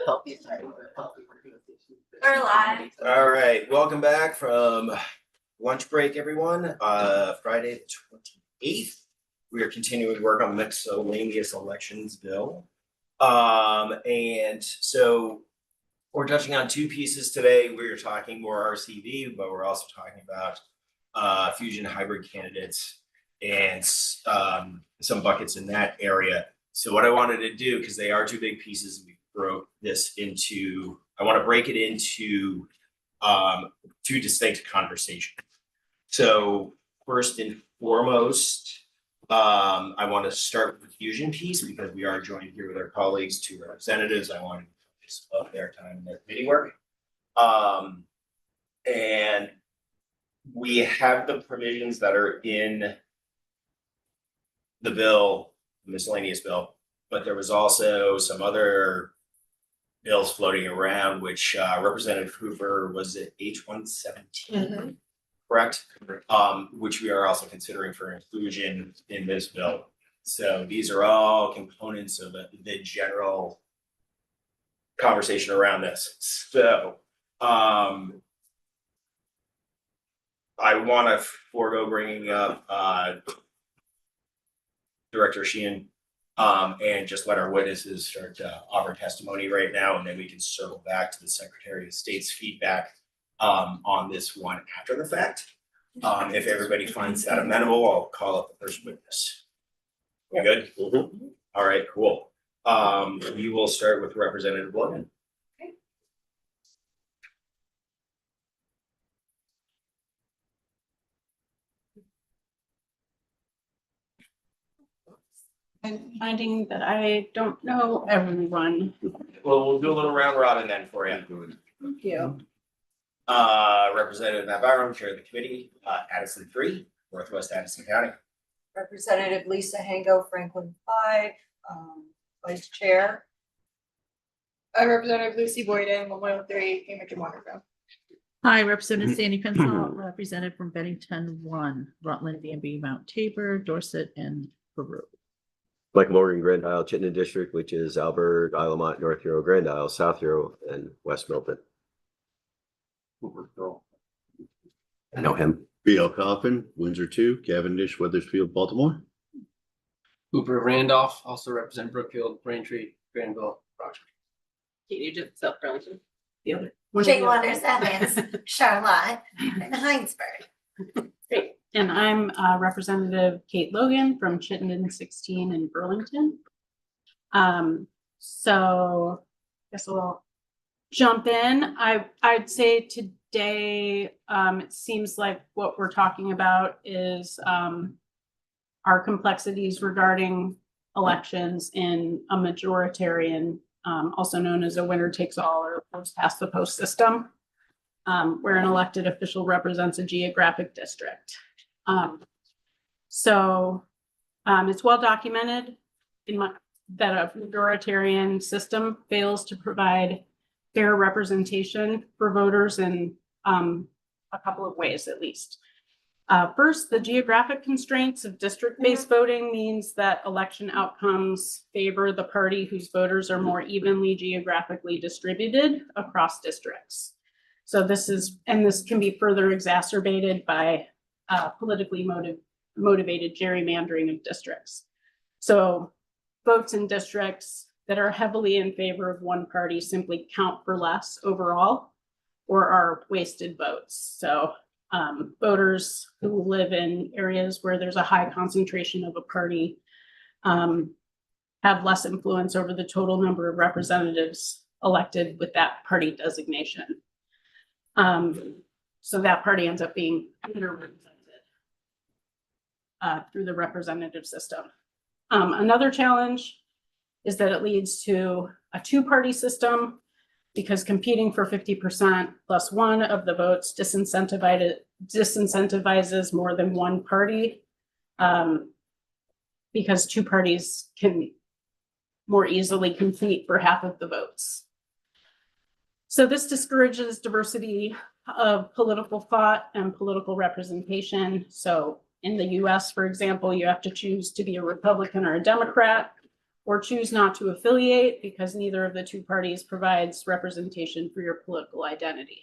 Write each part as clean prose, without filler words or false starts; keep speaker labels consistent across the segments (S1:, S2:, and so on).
S1: We're live.
S2: All right, welcome back from lunch break, everyone. Friday the 28th. We are continuing work on the miscellaneous elections bill. And so we're touching on two pieces today. We're talking more RCV, but we're also talking about fusion hybrid candidates and some buckets in that area. So what I wanted to do, because they are two big pieces, we broke this into, I want to break it into two distinct conversations. So first and foremost, I want to start with the fusion piece because we are joined here with our colleagues, two representatives. I want to focus of their time and their committee work. And we have the provisions that are in the bill, the miscellaneous bill, but there was also some other bills floating around, which Representative Hoover was at H-117, correct? Which we are also considering for inclusion in this bill. So these are all components of the general conversation around this. So I want to forego bringing up Director Sheehan and just let our witnesses start to offer testimony right now, and then we can circle back to the Secretary of State's feedback on this one after the fact. If everybody finds that amenable, I'll call up the first witness. We good? Mm-hmm. All right, cool. We will start with Representative Logan.
S3: I'm finding that I don't know everyone.
S2: Well, we'll do a little round robin then for you.
S3: Thank you.
S2: Representative Matt Byram, Chair of the Committee, Addison 3, Northwest Addison County.
S1: Representative Lisa Hango, Franklin 5, Vice Chair.
S4: Representative Lucy Boyden, 103, Cambridge and Waterville.
S5: Hi, Representative Sandy Pencil, represented from Bennington 1, Rutland, Danby, Mount Tabor, Dorset, and Peru.
S6: Mike Morgan, Grand Isle, Chittenden District, which is Albert, Isle of Mont, North Hero, Grand Isle, South Hero, and West Milton. I know him.
S7: B.L. Coffin, Windsor 2, Cavendish, Weathersfield, Baltimore.
S8: Hooper Randolph, also represent Brookfield, Braintree, Granville, Roxbury.
S3: Katie did South Burlington. The other.
S1: Jake Waters Evans, Charlotte, and Heinsberg.
S3: Great. And I'm Representative Kate Logan from Chittenden 16 in Burlington. So I guess we'll jump in. I'd say today it seems like what we're talking about is our complexities regarding elections in a majoritarian, also known as a winner takes all or post past the post system, where an elected official represents a geographic district. So it's well documented that a majoritarian system fails to provide fair representation for voters in a couple of ways, at least. First, the geographic constraints of district-based voting means that election outcomes favor the party whose voters are more evenly geographically distributed across districts. So this can be further exacerbated by politically motivated gerrymandering of districts. So votes in districts that are heavily in favor of one party simply count for less overall or are wasted votes. So voters who live in areas where there's a high concentration of a party have less influence over the total number of representatives elected with that party designation. So that party ends up being underrepresented through the representative system. Another challenge is that it leads to a two-party system because competing for 50% plus one of the votes disincentivizes more than one party because two parties can more easily compete for half of the votes. So this discourages diversity of political thought and political representation. So in the US, for example, you have to choose to be a Republican or a Democrat, or choose not to affiliate because neither of the two parties provides representation for your political identity.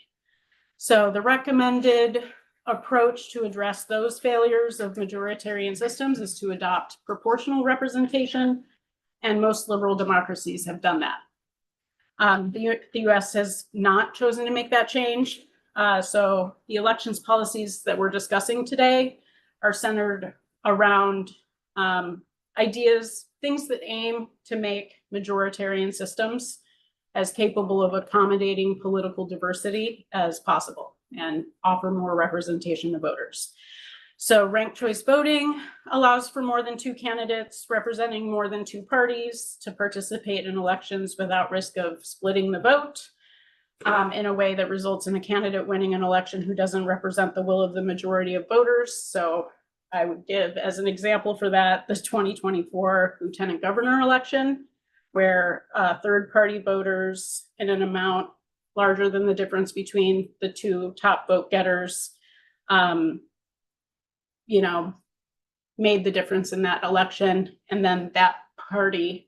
S3: So the recommended approach to address those failures of majoritarian systems is to adopt proportional representation, and most liberal democracies have done that. The US has not chosen to make that change. So the elections policies that we're discussing today are centered around ideas, things that aim to make majoritarian systems as capable of accommodating political diversity as possible and offer more representation to voters. So ranked choice voting allows for more than two candidates representing more than two parties to participate in elections without risk of splitting the vote in a way that results in a candidate winning an election who doesn't represent the will of the majority of voters. So I would give as an example for that the 2024 lieutenant governor election, where third-party voters in an amount larger than the difference between the two top vote getters, made the difference in that election. And then that party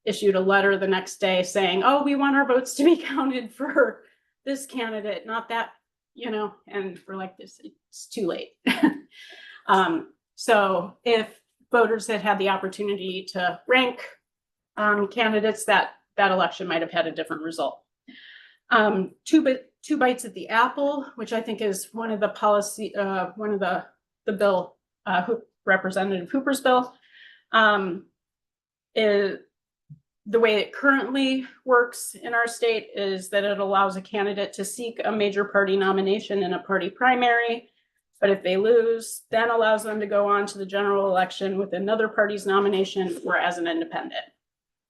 S3: issued a letter the next day saying, oh, we want our votes to be counted for this candidate, not that, and we're like, it's too late. So if voters had had the opportunity to rank candidates, that election might have had a different result. Two bites at the apple, which I think is one of the policy, one of the bill, Representative Hooper's bill, is the way it currently works in our state is that it allows a candidate to seek a major party nomination in a party primary, but if they lose, then allows them to go on to the general election with another party's nomination or as an independent.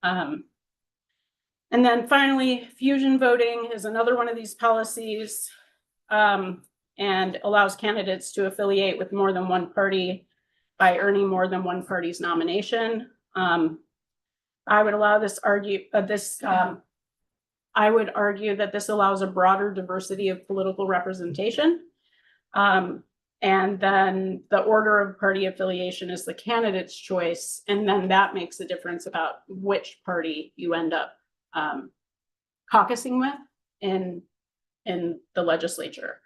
S3: And then finally, fusion voting is another one of these policies and allows candidates to affiliate with more than one party by earning more than one party's nomination. I would allow this I would argue that this allows a broader diversity of political representation. And then the order of party affiliation is the candidate's choice. And then that makes a difference about which party you end up caucusing with in the legislature.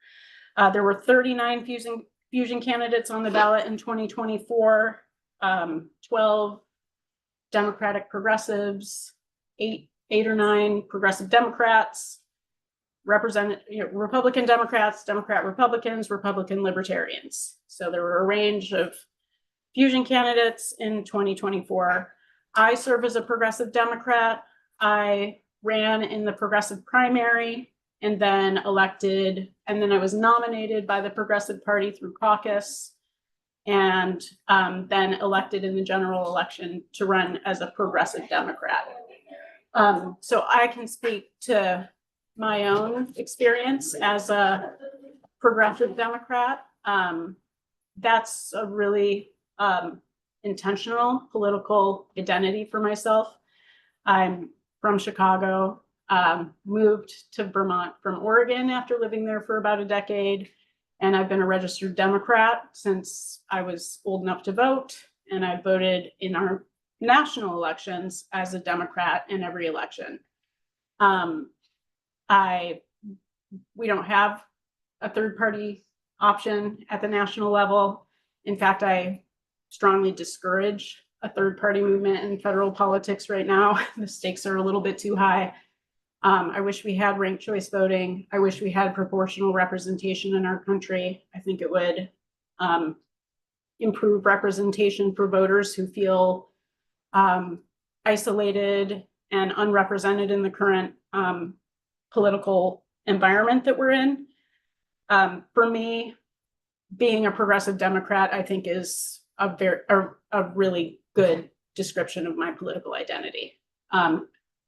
S3: There were 39 fusion candidates on the ballot in 2024, 12 Democratic progressives, eight or nine progressive Democrats, Republican Democrats, Democrat Republicans, Republican Libertarians. So there were a range of fusion candidates in 2024. I serve as a progressive Democrat. I ran in the progressive primary and then elected, and then I was nominated by the Progressive Party through caucus, and then elected in the general election to run as a progressive Democrat. So I can speak to my own experience as a progressive Democrat. That's a really intentional political identity for myself. I'm from Chicago, moved to Vermont from Oregon after living there for about a decade. And I've been a registered Democrat since I was old enough to vote. And I voted in our national elections as a Democrat in every election. We don't have a third party option at the national level. In fact, I strongly discourage a third party movement in federal politics right now. The stakes are a little bit too high. I wish we had ranked choice voting. I wish we had proportional representation in our country. I think it would improve representation for voters who feel isolated and unrepresented in the current political environment that we're in. For me, being a progressive Democrat, I think is a really good description of my political identity.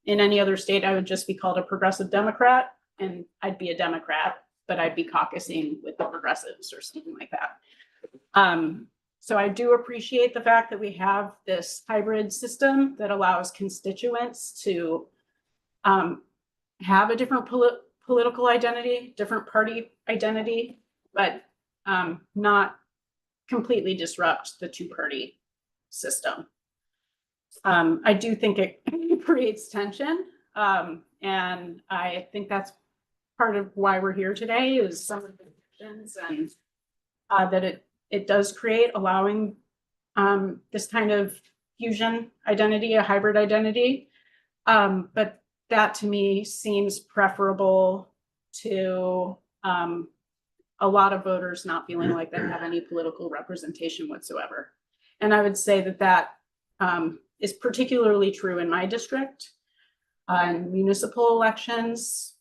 S3: In any other state, I would just be called a progressive Democrat, and I'd be a Democrat, but I'd be caucusing with the progressives or something like that. So I do appreciate the fact that we have this hybrid system that allows constituents to have a different political identity, different party identity, but not completely disrupt the two-party system. I do think it creates tension. And I think that's part of why we're here today is some of the questions and that it does create, allowing this kind of fusion identity, a hybrid identity. But that to me seems preferable to a lot of voters not feeling like they have any political representation whatsoever. And I would say that is particularly true in my district. In municipal elections,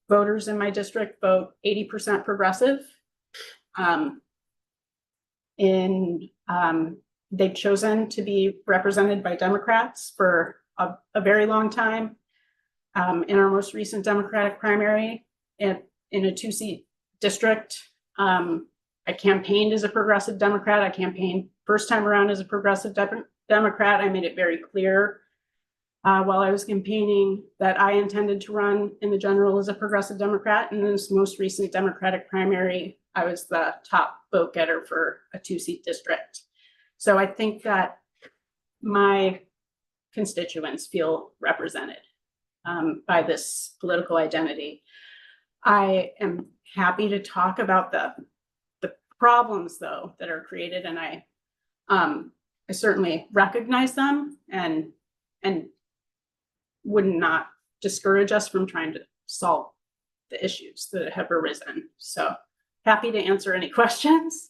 S3: voters in my district vote 80% progressive. They've chosen to be represented by Democrats for a very long time. In our most recent Democratic primary, in a 2-seat district, I campaigned as a progressive Democrat. I campaigned first time around as a progressive Democrat. I made it very clear while I was campaigning that I intended to run in the general as a progressive Democrat. In this most recent Democratic primary, I was the top vote getter for a 2-seat district. So I think that my constituents feel represented by this political identity. I am happy to talk about the problems, though, that are created, and I certainly recognize them and would not discourage us from trying to solve the issues that have arisen. So happy to answer any questions.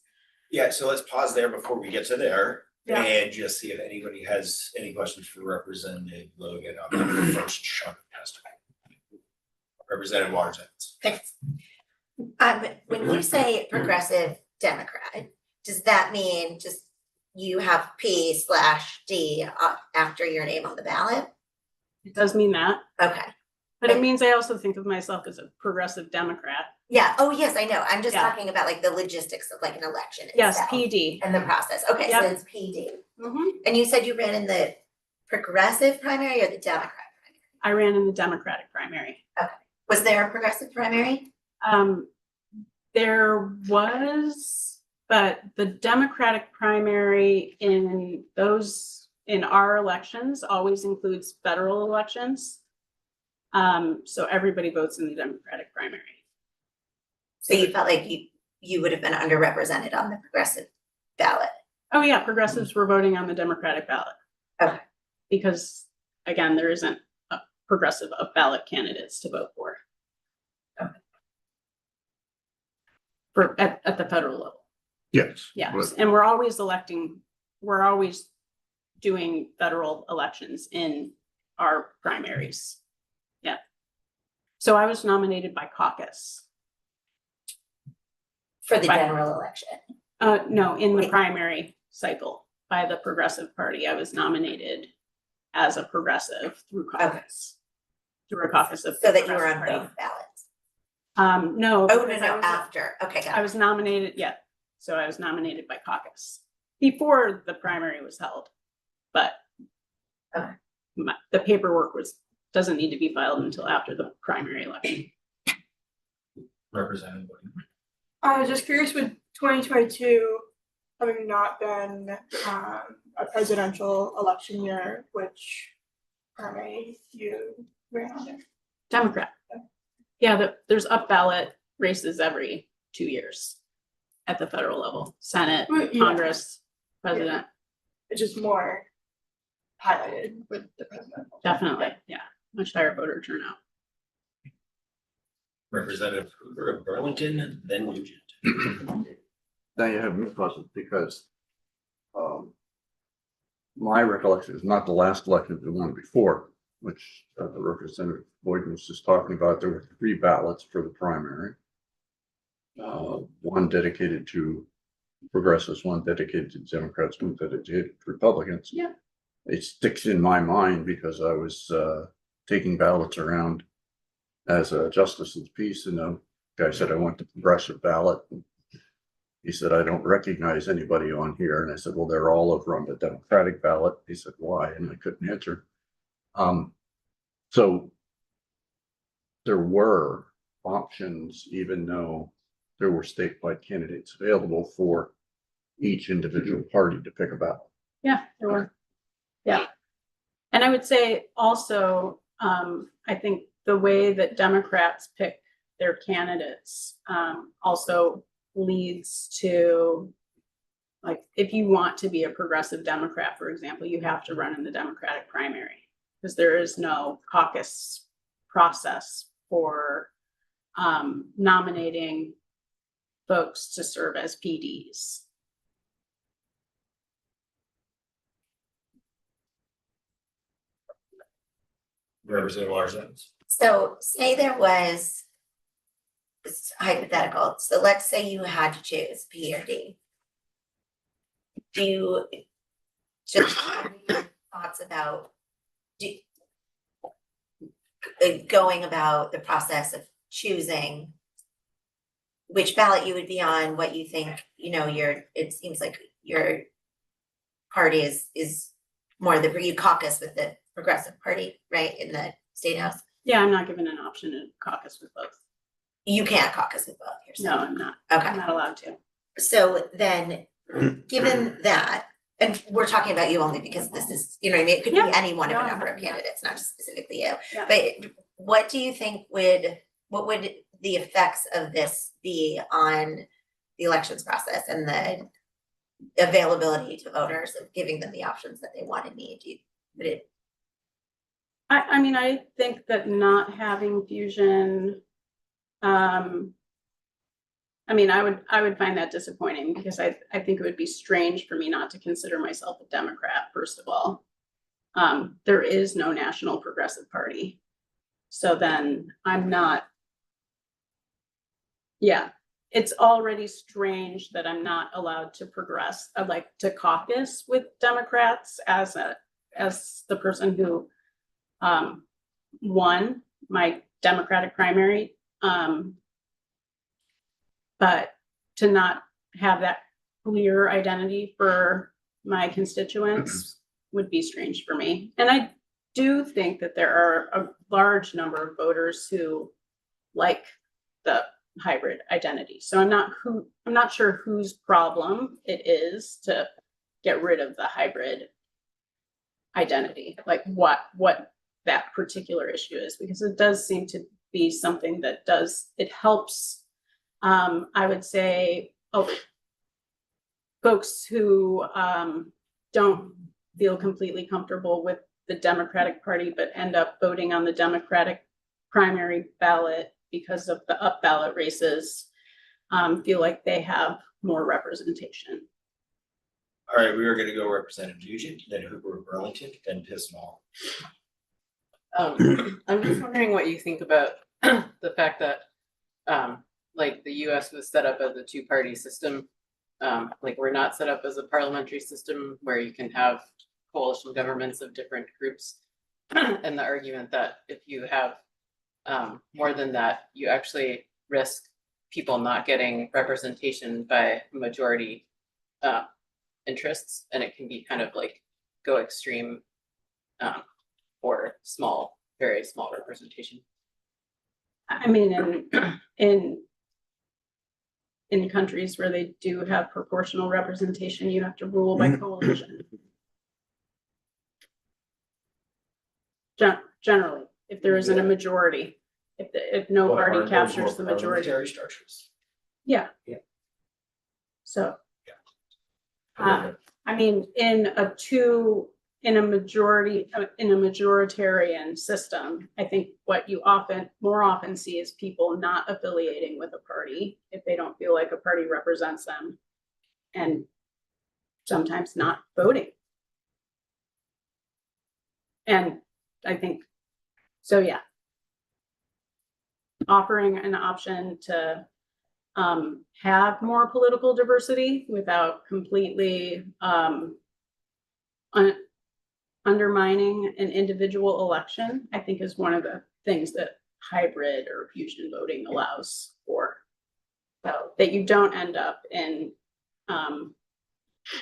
S2: Yeah, so let's pause there before we get to there.
S3: Yeah.
S2: And just see if anybody has any questions for Representative Logan on the first chunk of testimony. Representative Waters Evans.
S1: Thanks. When you say progressive Democrat, does that mean just you have P/D after your name on the ballot?
S3: It does mean that,
S1: Okay.
S3: but it means I also think of myself as a progressive Democrat.
S1: Yeah. Oh, yes, I know. I'm just
S3: Yeah.
S1: talking about like the logistics of like an election
S3: Yes,
S1: itself
S3: PD.
S1: and the process. Okay,
S3: Yep.
S1: so it's PD.
S3: Mhm.
S1: And you said you ran in the progressive primary or the Democrat primary?
S3: I ran in the Democratic primary.
S1: Was there a progressive primary?
S3: There was, but the Democratic primary in our elections always includes federal elections. So everybody votes in the Democratic primary.
S1: So you felt like you would have been underrepresented on the progressive ballot?
S3: Oh yeah, progressives were voting on the Democratic ballot.
S1: Okay.
S3: Because again, there isn't a progressive of ballot candidates to vote for. At the federal level.
S7: Yes.
S3: Yes,
S7: but-
S3: and we're always doing federal elections in our primaries. Yeah. So I was nominated by caucus.
S1: For the
S3: Right.
S1: general election?
S3: No, in the
S1: Wait.
S3: primary cycle by the Progressive Party, I was nominated as a progressive through caucus. Through a caucus of.
S1: So
S3: the
S1: that you were on
S3: Progressive
S1: both ballots?
S3: Party. No.
S1: Oh, no,
S3: because I
S1: no,
S3: was-
S1: after. Okay, got
S3: I
S1: it.
S3: was nominated, yeah, so I was nominated by caucus before the primary was held, but
S1: Okay.
S3: the paperwork doesn't need to be filed until after the primary election.
S2: Representative Logan.
S4: I was just curious with 2022 having not been a presidential election year, which primary you ran under?
S3: Democrat. Yeah, there's up ballot races every 2 years at the federal level, Senate,
S4: Well, yeah.
S3: Congress, president,
S4: It's just more highlighted with the presidential.
S3: definitely, yeah, much higher voter turnout.
S2: Representative Hoover of Burlington, then Nugent.
S9: Now you have me puzzled because my recollection is not the last election, the one before, which Representative Boyd was just talking about. There were 3 ballots for the primary. One dedicated to progressives, one dedicated to Democrats, one dedicated to Republicans.
S3: Yeah.
S9: It sticks in my mind because I was taking ballots around as a justice of the peace, and the guy said, I want the progressive ballot. He said, I don't recognize anybody on here. And I said, well, they're all over on the Democratic ballot. He said, why? And I couldn't answer. So there were options, even though there were statewide candidates available for each individual party to pick a ballot.
S3: Yeah, there were. Yeah, And I would say also, I think the way that Democrats pick their candidates, also leads to, like, if you want to be a progressive Democrat, for example, you have to run in the Democratic primary, because there is no caucus process for nominating folks to serve as PDs.
S2: Representative Larson.
S1: So say there was, it's hypothetical, so let's say you had to choose P or D. Do you just have any thoughts about going about the process of choosing which ballot you would be on, what you think, it seems like your party is more you caucus with the Progressive Party, right, in the State House?
S3: Yeah, I'm not given an option to caucus with both.
S1: You can't caucus with both, you're saying?
S3: No, I'm not.
S1: Okay.
S3: I'm not allowed to.
S1: So then, given that, and we're talking about you only because this is, you know what I mean, it could be
S3: Yeah.
S1: any one of a
S3: Yeah.
S1: number of candidates, not just specifically you.
S3: Yeah.
S1: But what do you think what would the effects of this be on the elections process and the availability to voters of giving them the options that they want and need?
S3: I mean, I think that not having fusion, I mean, I would find that disappointing, because I think it would be strange for me not to consider myself a Democrat, first of all. There is no National Progressive Party. So then I'm not, yeah, it's already strange that I'm not allowed to progress. I'd like to caucus with Democrats as the person who won my Democratic primary. But to not have that clear identity for my constituents would be strange for me. And I do think that there are a large number of voters who like the hybrid identity. So I'm not sure whose problem it is to get rid of the hybrid identity, like what that particular issue is, because it does seem to be something that it helps, I would say, folks who don't feel completely comfortable with the Democratic Party but end up voting on the Democratic primary ballot because of the up ballot races, feel like they have more representation.
S2: All right, we are gonna go Representative Nugent, then Hooper Burlington, then Pismal.
S10: I'm just wondering what you think about the fact that, like, the US was set up as a two-party system. Like, we're not set up as a parliamentary system where you can have coalition governments of different groups. And the argument that if you have more than that, you actually risk people not getting representation by majority interests, and it can be kind of like go extreme for very small representation.
S3: I mean, in countries where they do have proportional representation, you have to rule by coalition. Generally, if there isn't a majority, if no party captures the majority.
S2: Parliamentary structures.
S3: Yeah.
S2: Yeah.
S3: So,
S2: Okay.
S3: I mean, in a majoritarian system, I think what you more often see is people not affiliating with a party if they don't feel like a party represents them, and sometimes not voting. And I think, so yeah. Offering an option to have more political diversity without completely undermining an individual election, I think is one of the things that hybrid or fusion voting allows for. So that you don't end up in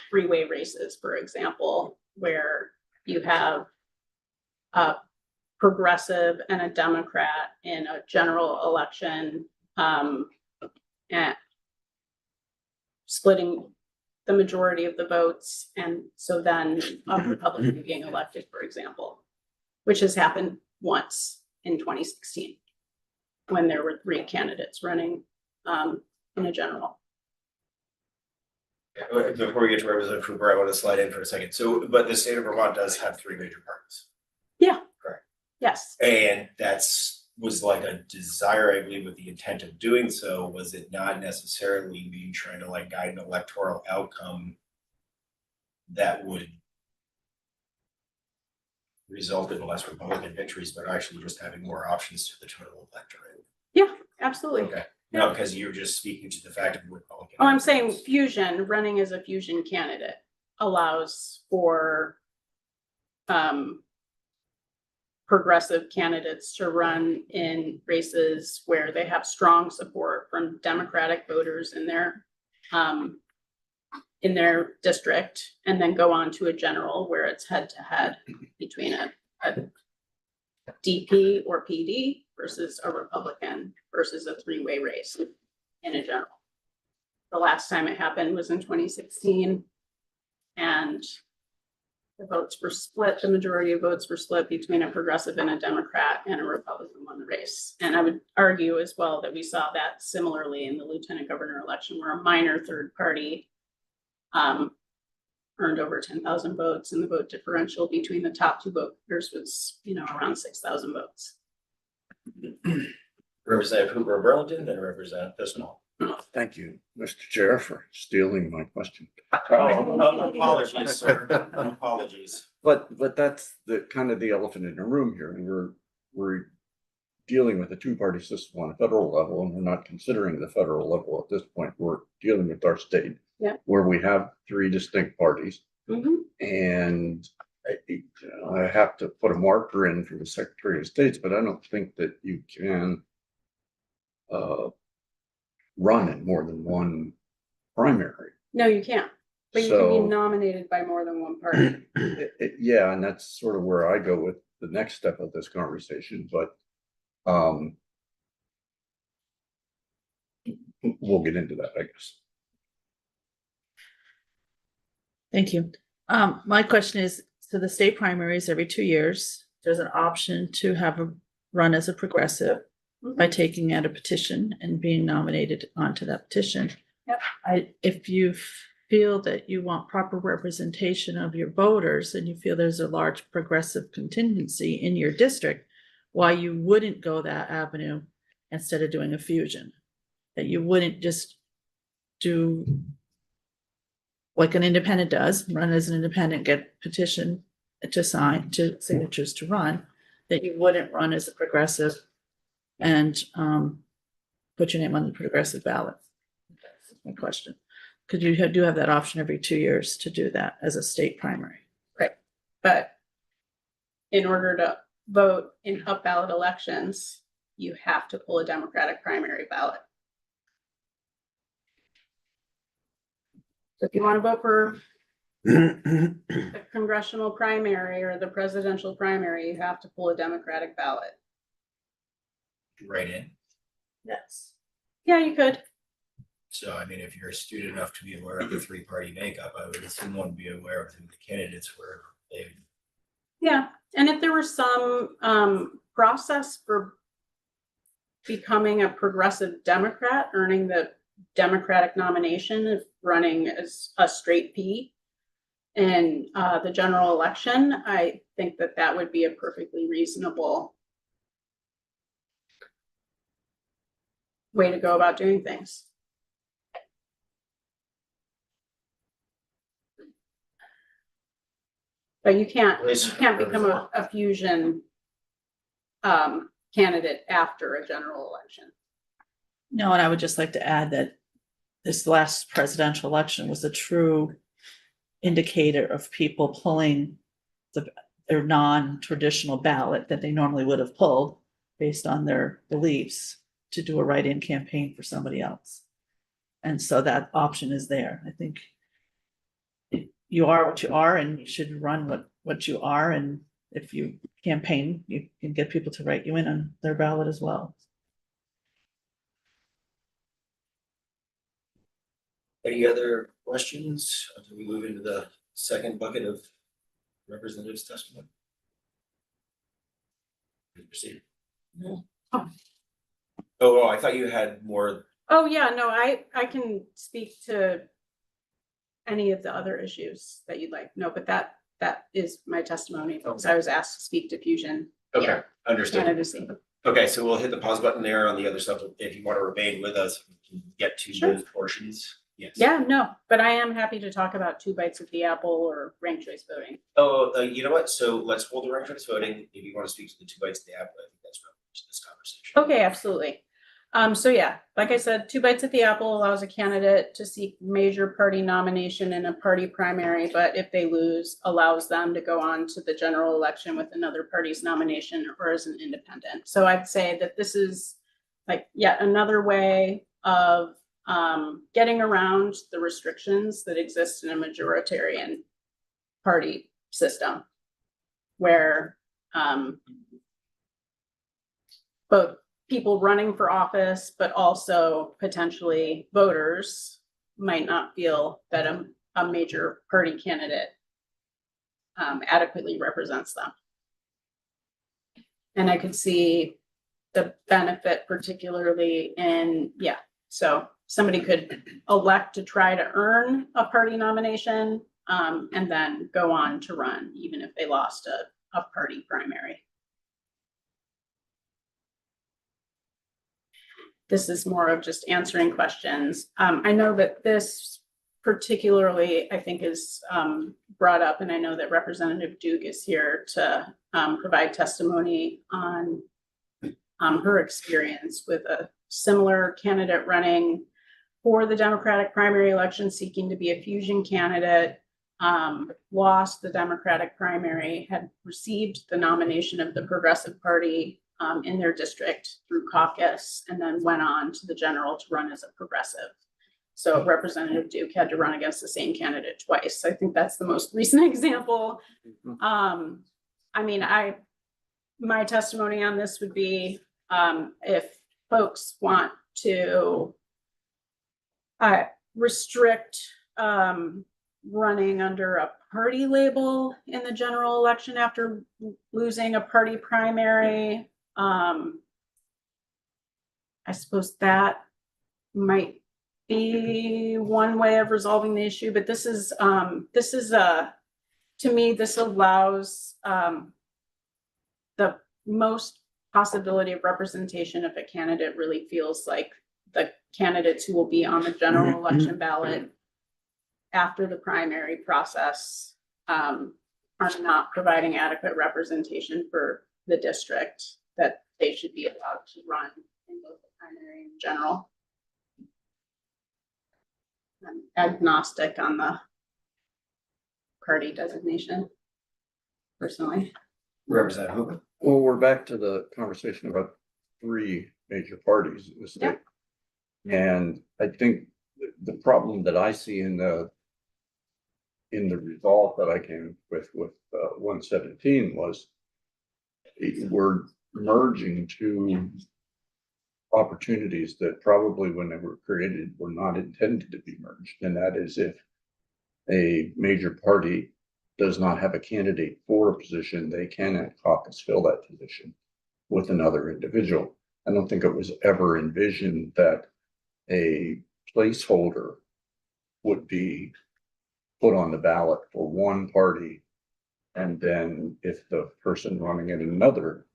S3: three-way races, for example, where you have a progressive and a Democrat in a general election, and splitting the majority of the votes, and so then a Republican being elected, for example. which has happened once in 2016, when there were 3 candidates running in a general.
S2: Before we get to Representative Cooper, I want to slide in for a second. So, but the state of Vermont does have 3 major parties.
S3: Yeah.
S2: Correct.
S3: Yes.
S2: And was like a desire, I believe, with the intent of doing so, was it not necessarily me trying to like guide an electoral outcome that would result in less Republican victories, but actually just having more options to the total electorate?
S3: Absolutely.
S2: Okay, no, because you're just speaking to the fact of Republican.
S3: Oh, I'm saying fusion, running as a fusion candidate allows for progressive candidates to run in races where they have strong support from Democratic voters in their district, and then go on to a general where it's head to head between a DP or PD versus a Republican versus a 3-way race in a general. The last time it happened was in 2016, and the votes were split, the majority of votes were split between a progressive and a Democrat, and a Republican won the race. And I would argue as well that we saw that similarly in the lieutenant governor election, where a minor third party earned over 10,000 votes, and the vote differential between the top 2 voters was, around 6,000 votes.
S2: Representative Hooper of Burlington, then Representative Pismal.
S9: Thank you, Mr. Chair, for stealing my question.
S2: Apologies, sir. Apologies.
S9: But that's the kind of the elephant in the room here, and we're dealing with a 2-party system on a federal level, and we're not considering the federal level at this point. We're dealing with our state, where we have 3 distinct parties, and I have to put a marker in for the Secretary of State's, but I don't think that you can run in more than 1 primary.
S3: No, you can't, but you can
S9: So-
S3: be nominated by more than 1 party.
S9: Yeah, and that's sort of where I go with the next step of this conversation, but we'll get into that, I guess.
S5: Thank you. My question is, so the state primaries every 2 years, there's an option to have a run as a progressive by taking out a petition and being nominated onto that petition.
S3: Yep.
S5: If you feel that you want proper representation of your voters and you feel there's a large progressive contingency in your district, why you wouldn't go that avenue instead of doing a fusion? That you wouldn't just do like an independent does, run as an independent, get petition to sign, to signatures to run, that you wouldn't run as a progressive and put your name on the progressive ballot? That's my question. Because you do have that option every 2 years to do that as a state primary.
S3: But in order to vote in up ballot elections, you have to pull a Democratic primary ballot. So if you want to vote for the congressional primary or the presidential primary, you have to pull a Democratic ballot.
S2: Right in.
S3: Yes. Yeah, you could.
S2: So, I mean, if you're astute enough to be aware of the 3-party makeup, I would assume one would be aware of who the candidates were.
S3: Yeah, and if there were some process for becoming a progressive Democrat, earning the Democratic nomination of running as a straight P in the general election, I think that that would be a perfectly reasonable way to go about doing things. But you can't become a fusion candidate after a general election.
S5: No, and I would just like to add that this last presidential election was a true indicator of people pulling their non-traditional ballot that they normally would have pulled based on their beliefs to do a write-in campaign for somebody else. And so that option is there. I think you are what you are and you should run what you are. And if you campaign, you can get people to write you in on their ballot as well.
S2: Any other questions? Do we move into the second bucket of representatives' testimony? Proceed.
S3: Oh.
S2: Oh, I thought you had more.
S3: Oh, yeah, no, I can speak to any of the other issues that you'd like. No, but that is my testimony, because I was asked to speak to Fusion
S2: Okay, understood.
S3: candidacy.
S2: Okay, so we'll hit the pause button there on the other stuff. If you want to remain with us, we can get to
S3: Sure.
S2: those portions. Yes.
S3: Yeah, no, but I am happy to talk about 2 bites at the apple or ranked choice voting.
S2: Oh, you know what? So let's hold the ranked choice voting. If you want to speak to the 2 bites of the apple, I think that's relevant to this conversation.
S3: Okay, absolutely. So yeah, like I said, 2 bites at the apple allows a candidate to seek major party nomination in a party primary, but if they lose, allows them to go on to the general election with another party's nomination or as an independent. So I'd say that this is like yet another way of getting around the restrictions that exist in a majoritarian party system, where both people running for office, but also potentially voters might not feel that a major party candidate adequately represents them. And I could see the benefit particularly in, so somebody could elect to try to earn a party nomination and then go on to run, even if they lost a party primary. This is more of just answering questions. I know that this particularly, I think, is brought up, and I know that Representative Duke is here to provide testimony on her experience with a similar candidate running for the Democratic primary election, seeking to be a Fusion candidate, lost the Democratic primary, had received the nomination of the Progressive Party in their district through caucus, and then went on to the general to run as a progressive. So Representative Duke had to run against the same candidate twice. I think that's the most recent example. I mean, my testimony on this would be if folks want to restrict running under a party label in the general election after losing a party primary, I suppose that might be one way of resolving the issue, but this is to me, this allows the most possibility of representation if a candidate really feels like the candidates who will be on the general election ballot after the primary process are not providing adequate representation for the district, that they should be allowed to run in both the primary and general. I'm agnostic on the party designation, personally.
S2: Representative Hooper.
S9: Well, we're back to the conversation about 3 major parties in the state. And I think the problem that I see in the resolve that I came with 117 was we're merging 2 opportunities that probably when they were created were not intended to be merged. And that is, if a major party does not have a candidate for a position, they can at caucus fill that position with another individual. I don't think it was ever envisioned that a placeholder would be put on the ballot for one party, and then if the person running in another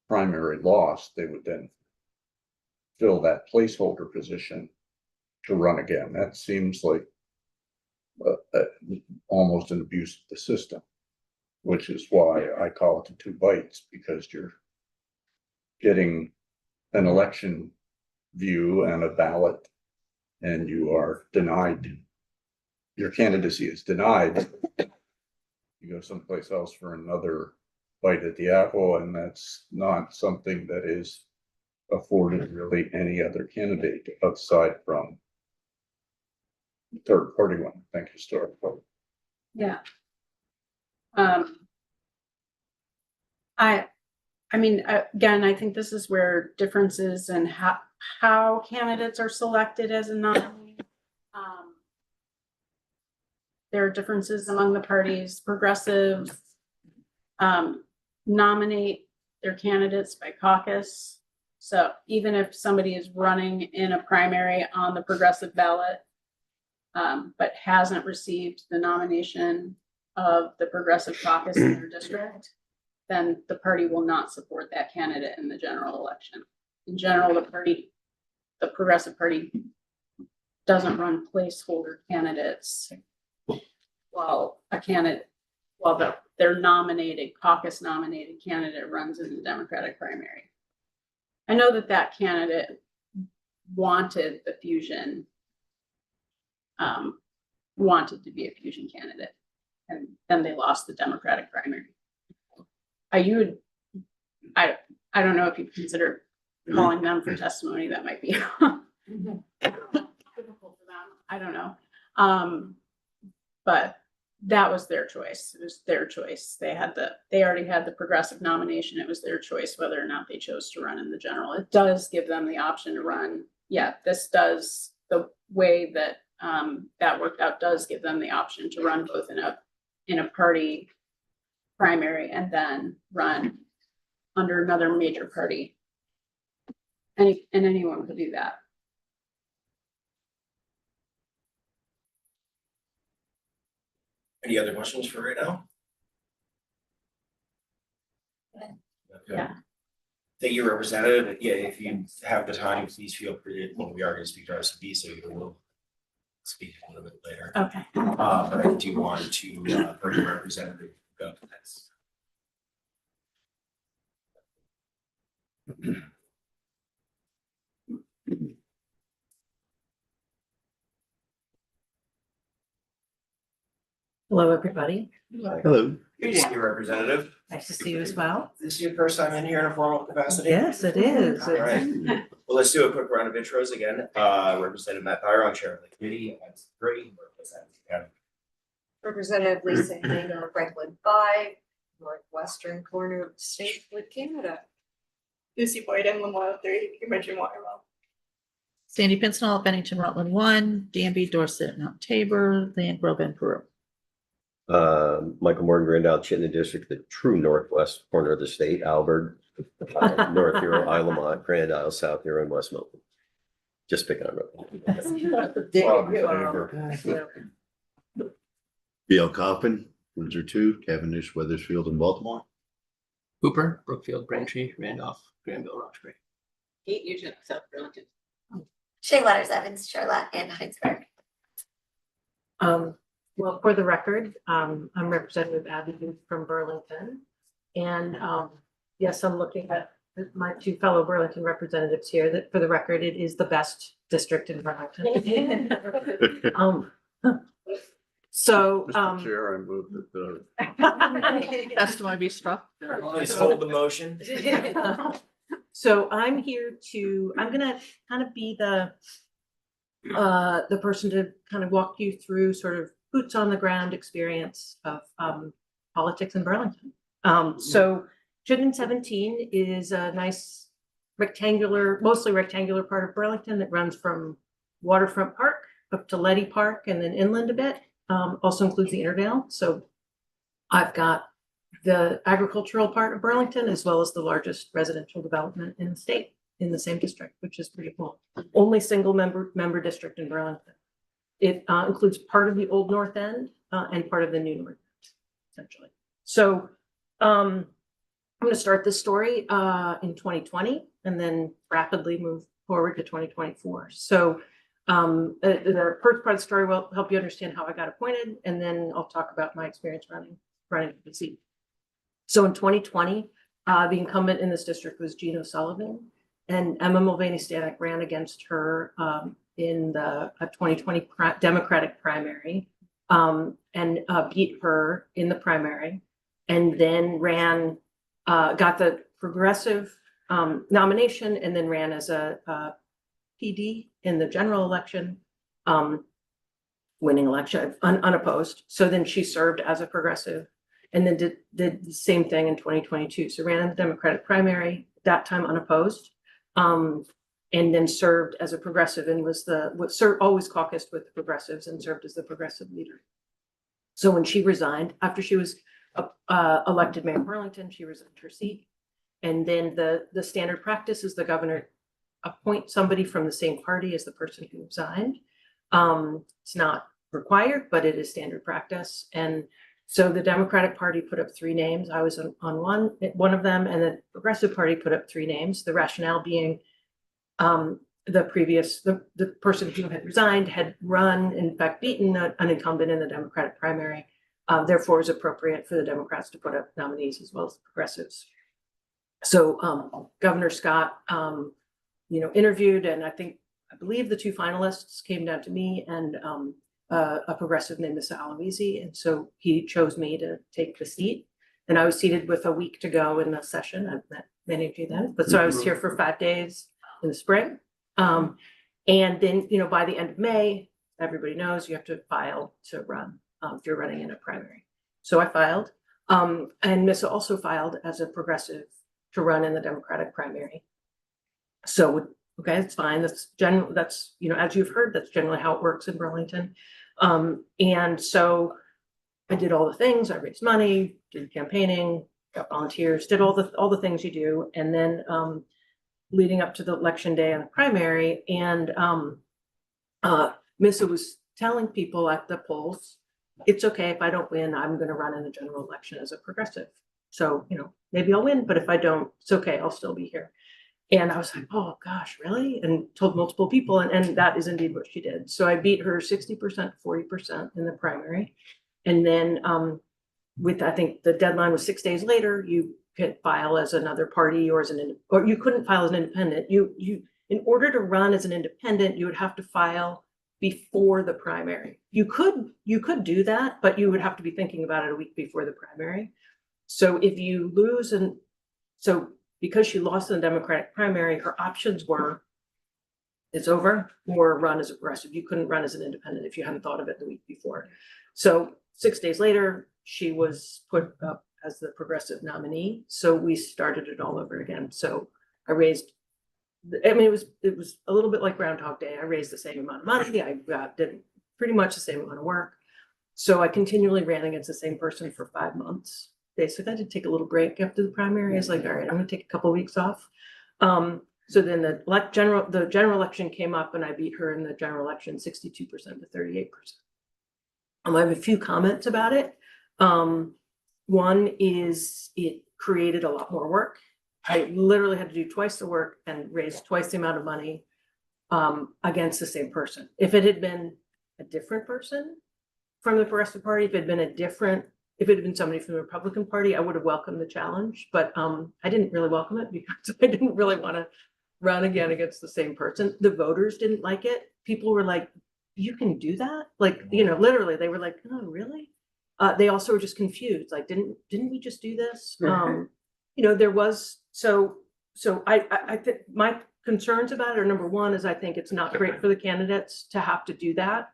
S9: primary lost, they would then fill that placeholder position to run again. That seems like almost an abuse of the system, which is why I call it the 2 bites, because you're getting an election view and a ballot, and you are denied, your candidacy is denied. You go someplace else for another bite at the apple, and that's not something that is afforded really any other candidate outside from the third party one. Thank you, Stuart.
S3: Yeah. I mean, again, I think this is where differences in how candidates are selected as a nominee. There are differences among the parties. Progressive nominate their candidates by caucus. So even if somebody is running in a primary on the progressive ballot, but hasn't received the nomination of the progressive caucus in their district, then the party will not support that candidate in the general election. In general, the progressive party doesn't run placeholder candidates while their nominated, caucus nominated candidate runs in the Democratic primary. I know that candidate wanted the fusion, wanted to be a fusion candidate, and then they lost the Democratic primary. I don't know if you consider calling them for testimony. That might be difficult for them. I don't know. But that was their choice. It was their choice. They already had the progressive nomination. It was their choice whether or not they chose to run in the general. It does give them the option to run. Yeah, this does, the way that that worked out does give them the option to run both in a party primary and then run under another major party. And anyone could do that.
S2: Any other questions for right now? Okay.
S3: Yeah.
S2: Thank you, Representative. Yeah, if you have the time, please feel free to, well, we are going to speak to RCB, so you will speak a little bit later.
S3: Okay.
S2: But I do want to bring the representative up next.
S11: Hello, everybody.
S7: Hello.
S2: Good to see you, Representative.
S11: Nice to see you as well.
S2: This is your first time in here in a formal capacity?
S11: Yes, it is.
S2: All right. Well, let's do a quick round of intros again. Representative Matt Byron, Chair of the Committee. That's great.
S12: Representative Lisa Hanger, Franklin 5, northwestern corner of the state with Canada.
S4: Lucy Boyden, Lamoille 3, Imagine Waterwell.
S5: Sandy Pincinel, Bennington, Rutland 1, Danby, Dorset, Mount Tabor, Land Grove, and Peru.
S6: Michael Morgan, Grand Isle, Chittenden District, the true northwest corner of the state, Albert, North Hero, Isle Lamont, Grand Isle, South Hero, and West Milton. Just picking on it.
S7: BL Coffin, Windsor 2, Cavendish, Weathersfield, and Baltimore.
S8: Hooper, Brookfield, Braintree, Randolph, Granville, Roxbury.
S10: Kate Nugent, South Burlington.
S1: Shea Waters Evans, Charlotte, and Heinsberg.
S11: Well, for the record, I'm Representative Abby Booth from Burlington. And yes, I'm looking at my two fellow Burlington representatives here. That for the record, it is the best district in Burlington. So
S9: Mr. Chair, I move that the
S5: Best might be struck.
S2: Please hold the motion.
S11: So I'm gonna kind of be the person to kind of walk you through sort of boots on the ground experience of politics in Burlington. So Chittenden 17 is a nice rectangular, mostly rectangular part of Burlington that runs from Waterfront Park up to Letty Park and then inland a bit. Also includes the Interdale. So I've got the agricultural part of Burlington as well as the largest residential development in the state in the same district, which is pretty cool. Only single member district in Burlington. It includes part of the old North End and part of the new North End, essentially. So I'm going to start this story in 2020 and then rapidly move forward to 2024. So the first part of the story will help you understand how I got appointed, and then I'll talk about my experience running for the seat. So in 2020, the incumbent in this district was Jean O'Sullivan, and Emma Mulvaney Stanek ran against her in the 2020 Democratic primary and beat her in the primary, and then got the progressive nomination, and then ran as a PD in the general election, winning election unopposed. So then she served as a progressive and then did the same thing in 2022. So ran in the Democratic primary, that time unopposed, and then served as a progressive and was always caucused with the progressives and served as the progressive leader. So when she resigned, after she was elected mayor of Burlington, she resigned her seat And then the standard practice is the governor appoint somebody from the same party as the person who resigned. It's not required, but it is standard practice. And so the Democratic Party put up 3 names. I was on one of them, and the Progressive Party put up 3 names. The rationale being the person who had resigned had run, in fact, beaten an incumbent in the Democratic primary. Therefore, it was appropriate for the Democrats to put up nominees as well as the progressives. So Governor Scott, interviewed, and I believe the 2 finalists came down to me and a progressive named Miss Aloisi, and so he chose me to take the seat. And I was seated with a week to go in the session. I've met many of you then, but so I was here for 5 days in the spring. And then, by the end of May, everybody knows you have to file to run if you're running in a primary. So I filed, and Missa also filed as a progressive to run in the Democratic primary. So, okay, it's fine. That's as you've heard, that's generally how it works in Burlington. And so I did all the things. I raised money, did campaigning, got volunteers, did all the things you do. And then leading up to the election day and the primary, and Missa was telling people at the polls, it's okay if I don't win, I'm going to run in the general election as a progressive. So, maybe I'll win, but if I don't, it's okay, I'll still be here. And I was like, oh gosh, really? And told multiple people, and that is indeed what she did. So I beat her 60%, 40% in the primary. And then I think the deadline was 6 days later, you could file as another party or or you couldn't file as an independent. In order to run as an independent, you would have to file before the primary. You could do that, but you would have to be thinking about it a week before the primary. So if you lose, because she lost in the Democratic primary, her options were it's over or run as a progressive. You couldn't run as an independent if you hadn't thought of it the week before. So 6 days later, she was put up as the progressive nominee. So we started it all over again. So I raised, it was a little bit like Groundhog Day. I raised the same amount of money. I did pretty much the same amount of work. So I continually ran against the same person for 5 months. Basically, I did take a little break after the primary. I was like, all right, I'm going to take a couple of weeks off. So then the general election came up, and I beat her in the general election 62% to 38%. I have a few comments about it. One is it created a lot more work. I literally had to do twice the work and raise twice the amount of money against the same person. If it had been a different person from the Progressive Party, if it had been somebody from the Republican Party, I would have welcomed the challenge, but I didn't really welcome it because I didn't really want to run again against the same person. The voters didn't like it. People were like, you can do that? Like, literally, they were like, oh, really? They also were just confused. Like, didn't we just do this? There was, so I think my concerns about it are, number one, is I think it's not great for the candidates to have to do that.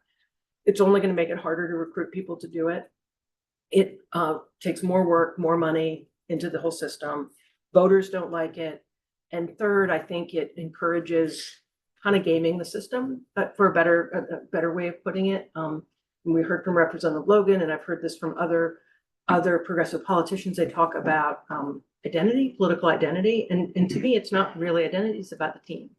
S11: It's only going to make it harder to recruit people to do it. It takes more work, more money into the whole system. Voters don't like it. And third, I think it encourages kind of gaming the system, but for a better way of putting it. We heard from Representative Logan, and I've heard this from other progressive politicians. They talk about identity, political identity. And to me, it's not really identity, it's about the team.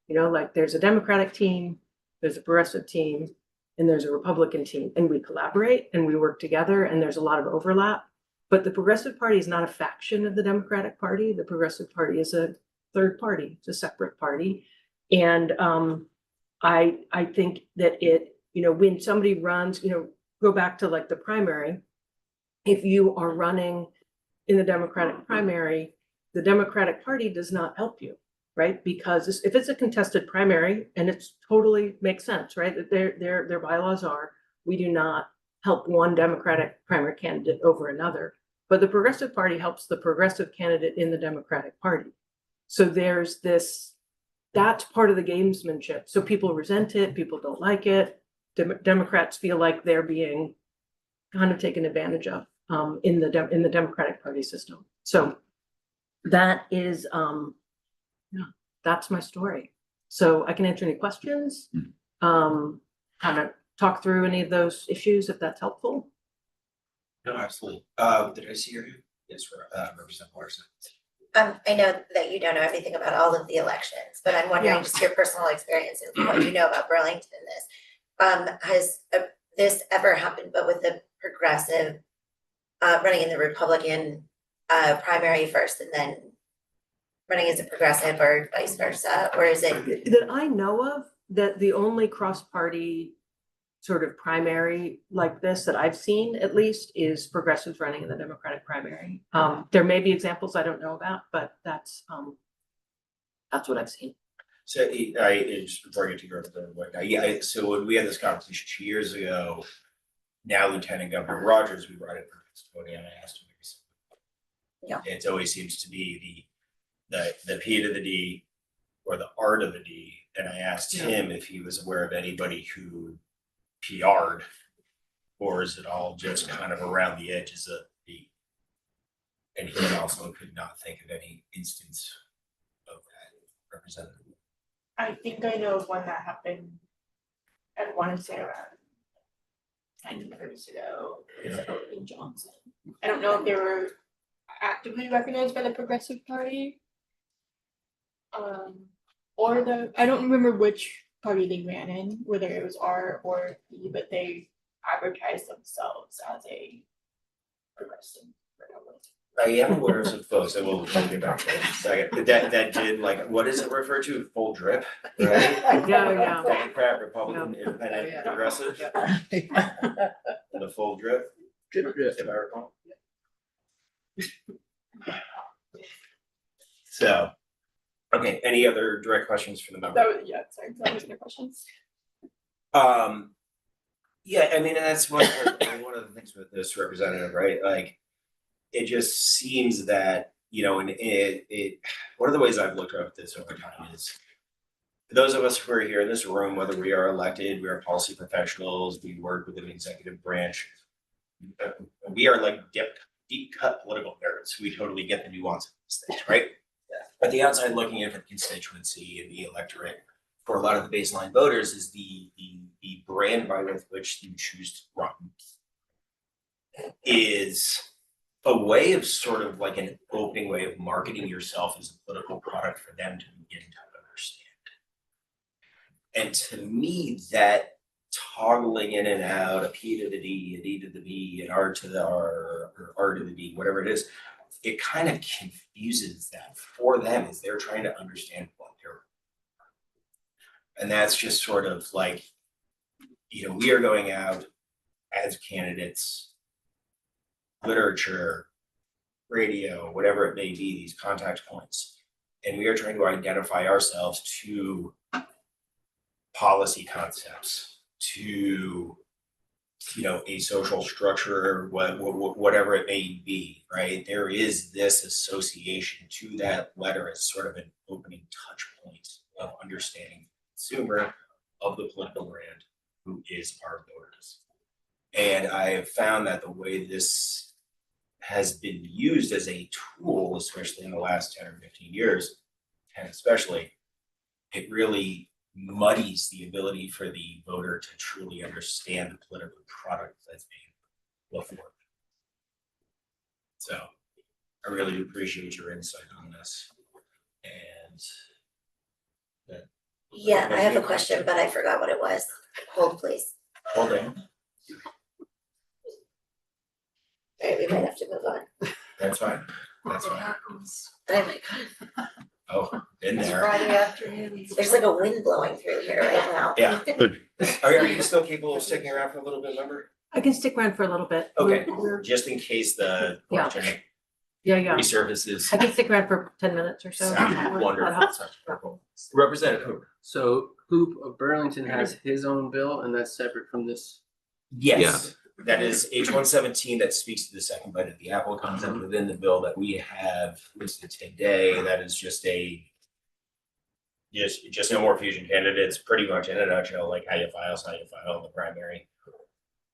S11: Like there's a Democratic team, there's a progressive team, and there's a Republican team, and we collaborate and we work together, and there's a lot of overlap. But the Progressive Party is not a faction of the Democratic Party. The Progressive Party is a third party. It's a separate party. And I think that when somebody runs, go back to like the primary, if you are running in the Democratic primary, the Democratic Party does not help you. Right? Because if it's a contested primary, and it's totally makes sense, right? That their bylaws are, we do not help one Democratic primary candidate over another, but the Progressive Party helps the progressive candidate in the Democratic Party. So there's that's part of the gamesmanship. So people resent it, people don't like it. Democrats feel like they're being kind of taken advantage of in the Democratic Party system. So that is that's my story. So I can answer any questions, kind of talk through any of those issues if that's helpful.
S2: No, absolutely. Did I see your hand? Yes, Representative Larson.
S1: I know that you don't know everything about all of the elections, but I'm wondering
S11: Yeah.
S1: just your personal experience and what you know about Burlington in this. Has this ever happened, but with the progressive running in the Republican primary first and then running as a progressive or vice versa, or is it?
S11: That I know of, that the only cross-party sort of primary like this that I've seen at least is progressives running in the Democratic primary. There may be examples I don't know about, but that's what I've seen.
S2: So I just before I get to your so when we had this conversation 2 years ago, now Lieutenant Governor Rogers, we brought in for testimony and I asked him.
S1: Yeah.
S2: It always seems to be the P to the D or the R to the D. And I asked him if he was aware of anybody who PR'd, or is it all just kind of around the edges of the, and he also could not think of any instance of that representative.
S4: I think I know of one that happened, I want to say around 10 years ago, it was Owen Johnson. I don't know if they were actively recognized by the Progressive Party. Or I don't remember which party they ran in, whether it was R or B, but they advertised themselves as a progressive.
S2: I am aware of some folks, and we'll get back to that in a second, that did like, what is it referred to, full drip, right?
S11: Yeah.
S2: Democrat, Republican, Independent, Progressive. The full drip, if I recall. So, okay, any other direct questions from the member?
S4: That was my questions.
S2: Yeah, I mean, that's one of the things with this representative, right? Like, it just seems that, you know, and it one of the ways I've looked at this over time is for those of us who are here in this room, whether we are elected, we are policy professionals, we work within the executive branch, we are like deep cut political nerds. We totally get the nuance of these things, right? But the outside looking in for the constituency and the electorate for a lot of the baseline voters is the brand by which you choose to run is a way of sort of like an opening way of marketing yourself as a political product for them to begin to understand. And to me, that toggling in and out, a P to the D, a D to the B, an R to the R, or R to the D, whatever it is, it kind of confuses that for them as they're trying to understand what they're. And that's just sort of like, you know, we are going out as candidates, literature, radio, whatever it may be, these contact points. And we are trying to identify ourselves to policy concepts, to, you know, a social structure, whatever it may be, right? There is this association to that letter as sort of an opening touch point of understanding the consumer of the political brand who is our voters. And I have found that the way this has been used as a tool, especially in the last 10 or 15 years, and especially, it really muddies the ability for the voter to truly understand the political product that's being looked for. So I really appreciate your insight on this. And
S1: Yeah, I have a question, but I forgot what it was. Hold, please.
S2: hold on,
S1: All right, we might have to move on.
S2: that's fine, that's fine.
S1: Oh my God,
S2: Oh, in there.
S12: Friday afternoon.
S1: there's like a wind blowing through here right now.
S2: Yeah. Are you still capable of sticking around for a little bit, member?
S11: I can stick around for a little bit.
S2: Okay,
S11: We're-
S2: just in case the
S11: Yeah.
S2: question
S11: Yeah.
S2: resurfaces.
S11: I can stick around for 10 minutes or so.
S2: Sounds wonderful. Representative Hoover.
S8: So Hoop of Burlington has his own bill and that's separate from this.
S2: Yes, that is H-117 that speaks to the second bite of the apple concept within the bill that we have listed today. That is just just no more fusion candidates, pretty much in a nutshell, like how you file the primary.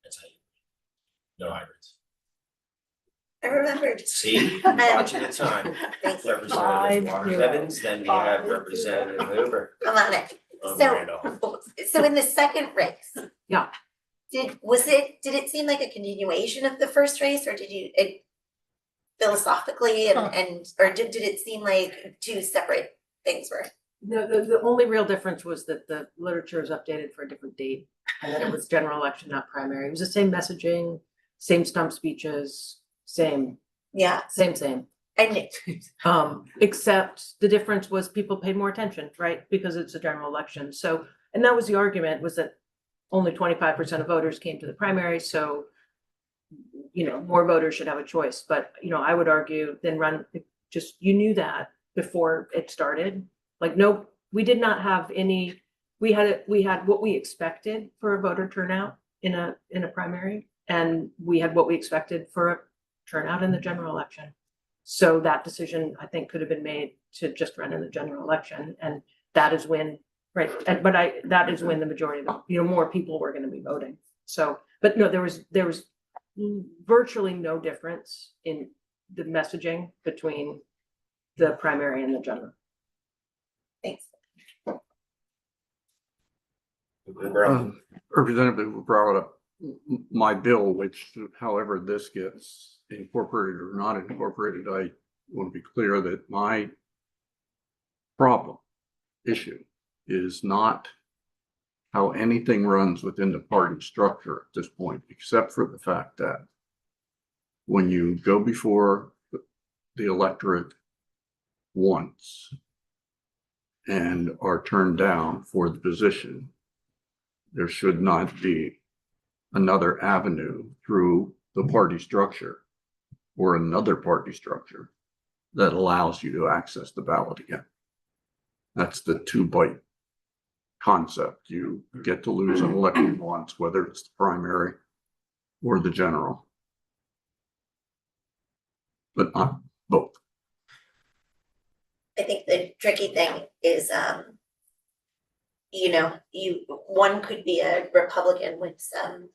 S2: That's how you, no hybrids.
S1: I remembered.
S2: See, watching the time.
S1: Thank you.
S2: Representative Waters Evans, then we have Representative Hoover.
S1: I'm on it.
S2: of
S1: So-
S2: Randolph.
S1: So in the second race.
S11: Yeah.
S1: Did it seem like a continuation of the first race or did philosophically or did it seem like two separate things were?
S11: The only real difference was that the literature is updated for a different date, and that it was general election, not primary. It was the same messaging, same stump speeches, same.
S1: Yeah,
S11: And except the difference was people paid more attention, right? Because it's a general election. So, and that was the argument, was that only 25% of voters came to the primary, so more voters should have a choice. But I would argue then you knew that before it started. Like, no, we did not have any, we had what we expected for a voter turnout in a primary, and we had what we expected for a turnout in the general election. So that decision, I think, could have been made to just run in the general election, and that is when, right, that is when the majority of more people were gonna be voting. So, but no, there was virtually no difference in the messaging between the primary and the general.
S1: thanks.
S9: Representative brought up my bill, which however this gets incorporated or not incorporated, I want to be clear that my issue is not how anything runs within the party structure at this point, except for the fact that when you go before the electorate once and are turned down for the position, there should not be another avenue through the party structure or another party structure that allows you to access the ballot again. That's the two-bite concept. You get to lose an election once, whether it's the primary or the general, but not both.
S1: I think the tricky thing is, one could be a Republican with some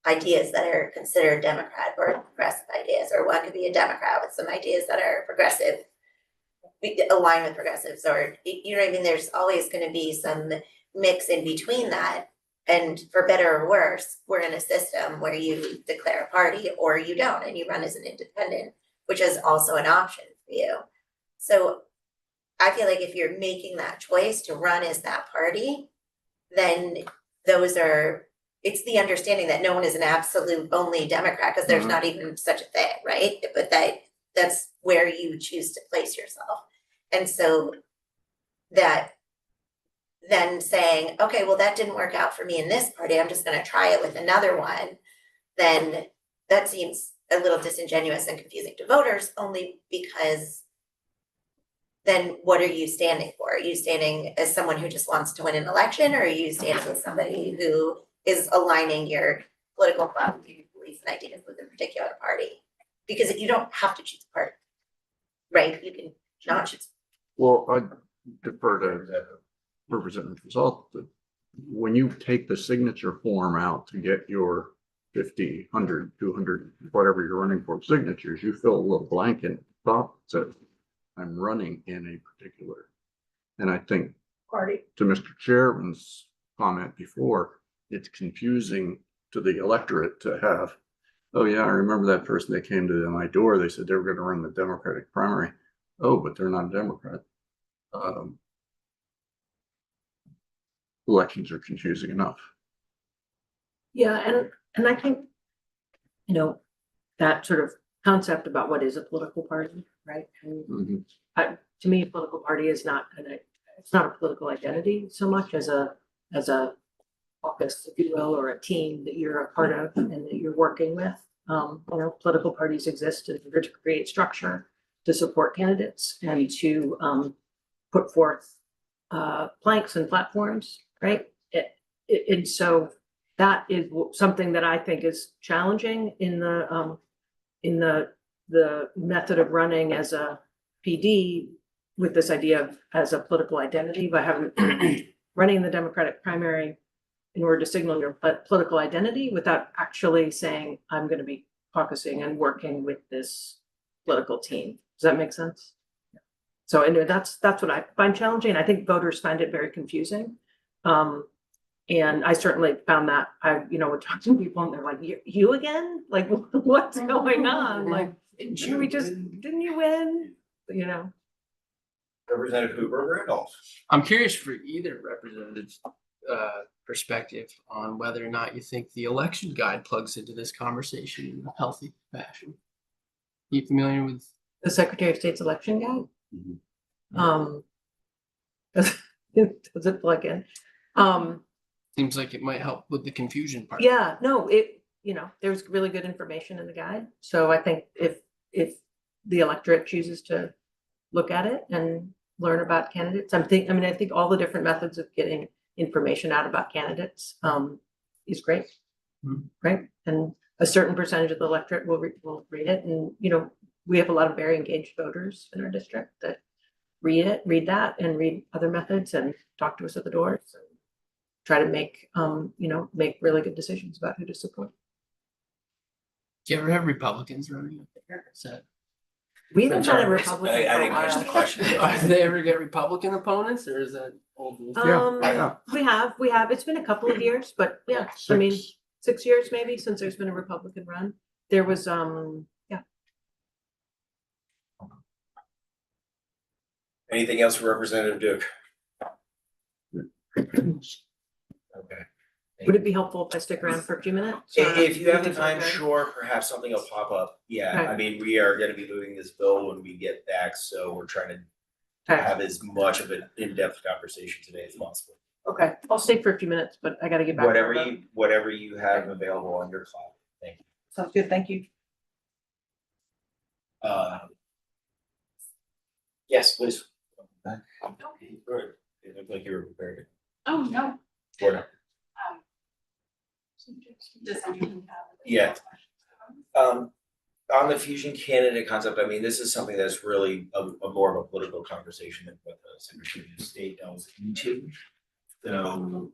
S1: ideas that are considered Democrat or progressive ideas, or one could be a Democrat with some ideas that are progressive, align with progressives, or I mean, there's always going to be some mix in between that. And for better or worse, we're in a system where you declare a party or you don't, and you run as an independent, which is also an option for you. So I feel like if you're making that choice to run as that party, then it's the understanding that no one is an absolute only Democrat, because there's not even such a thing, right? But that's where you choose to place yourself. And so that then saying, okay, well, that didn't work out for me in this party, I'm just going to try it with another one, then that seems a little disingenuous and confusing to voters, only because then what are you standing for? Are you standing as someone who just wants to win an election, or are you standing as somebody who is aligning your political beliefs and ideas with a particular party? Because you don't have to choose a party, right? You can not choose.
S9: Well, I defer to Representative Result. When you take the signature form out to get your 50, 100, 200, whatever you're running for signatures, you fill a little blank in the top that says, I'm running in a particular. And I think
S11: Party.
S9: To Mr. Chairman's comment before, it's confusing to the electorate to have, oh yeah, I remember that person that came to my door, they said they were going to run the Democratic primary. Oh, but they're not a Democrat. Elections are confusing enough.
S11: Yeah, and I think, that sort of concept about what is a political party, right? And to me, a political party is it's not a political identity so much as a caucus, if you will, or a team that you're a part of and that you're working with. Political parties exist in order to create structure, to support candidates, and to put forth planks and platforms, right? And so that is something that I think is challenging in the method of running as a PD, with this idea of as a political identity, by having running the Democratic primary in order to signal your political identity without actually saying, I'm going to be caucusing and working with this political team. Does that make sense? So anyway, that's what I find challenging. I think voters find it very confusing. And I certainly found that I would talk to people and they're like, you again? Like, what's going on? Like, didn't you win? You know,
S2: Representative Hooper Randolph.
S8: I'm curious for either representative's perspective on whether or not you think the election guide plugs into this conversation in a healthy fashion. You familiar with?
S11: the Secretary of State's election guide.
S7: Mhm.
S11: Does it plug in?
S8: Seems like it might help with the confusion part.
S11: Yeah, no, it, you know, there's really good information in the guide. So I think if the electorate chooses to look at it and learn about candidates, I think all the different methods of getting information out about candidates is great.
S8: Mhm.
S11: Right? And a certain percentage of the electorate will read it. And, you know, we have a lot of very engaged voters in our district that read that and read other methods and talk to us at the doors and try to make, make really good decisions about who to support.
S8: Do you ever have Republicans running up there? Is that,
S11: We haven't had a
S2: Sorry,
S11: Republican
S2: I
S11: for a
S2: didn't catch the
S11: while.
S2: question.
S8: do they ever get Republican opponents or is that old news?
S11: We have, it's been a couple of years, but yeah, I mean, 6 years maybe since there's been a Republican run. There was,
S2: Anything else for Representative Duke? Okay.
S11: would it be helpful if I stick around for a few minutes?
S2: If you have the
S11: Is that
S2: time,
S11: okay?
S2: sure, perhaps something will pop up. Yeah,
S11: Right.
S2: I mean, we are gonna be moving this bill when we get back, so we're trying to
S11: Okay.
S2: have as much of an in-depth conversation today as possible.
S11: Okay, I'll stay for a few minutes, but I gotta get back. to work.
S2: Whatever you have available on your clock. Thank you.
S11: Sounds good, thank you.
S2: Yes, please. Good. It looked like you were prepared.
S3: Oh, no.
S2: Florida.
S3: Does anyone have?
S2: Yeah. On the fusion candidate concept, I mean, this is something that's really a more of a political conversation than what the Secretary of State delves into. So,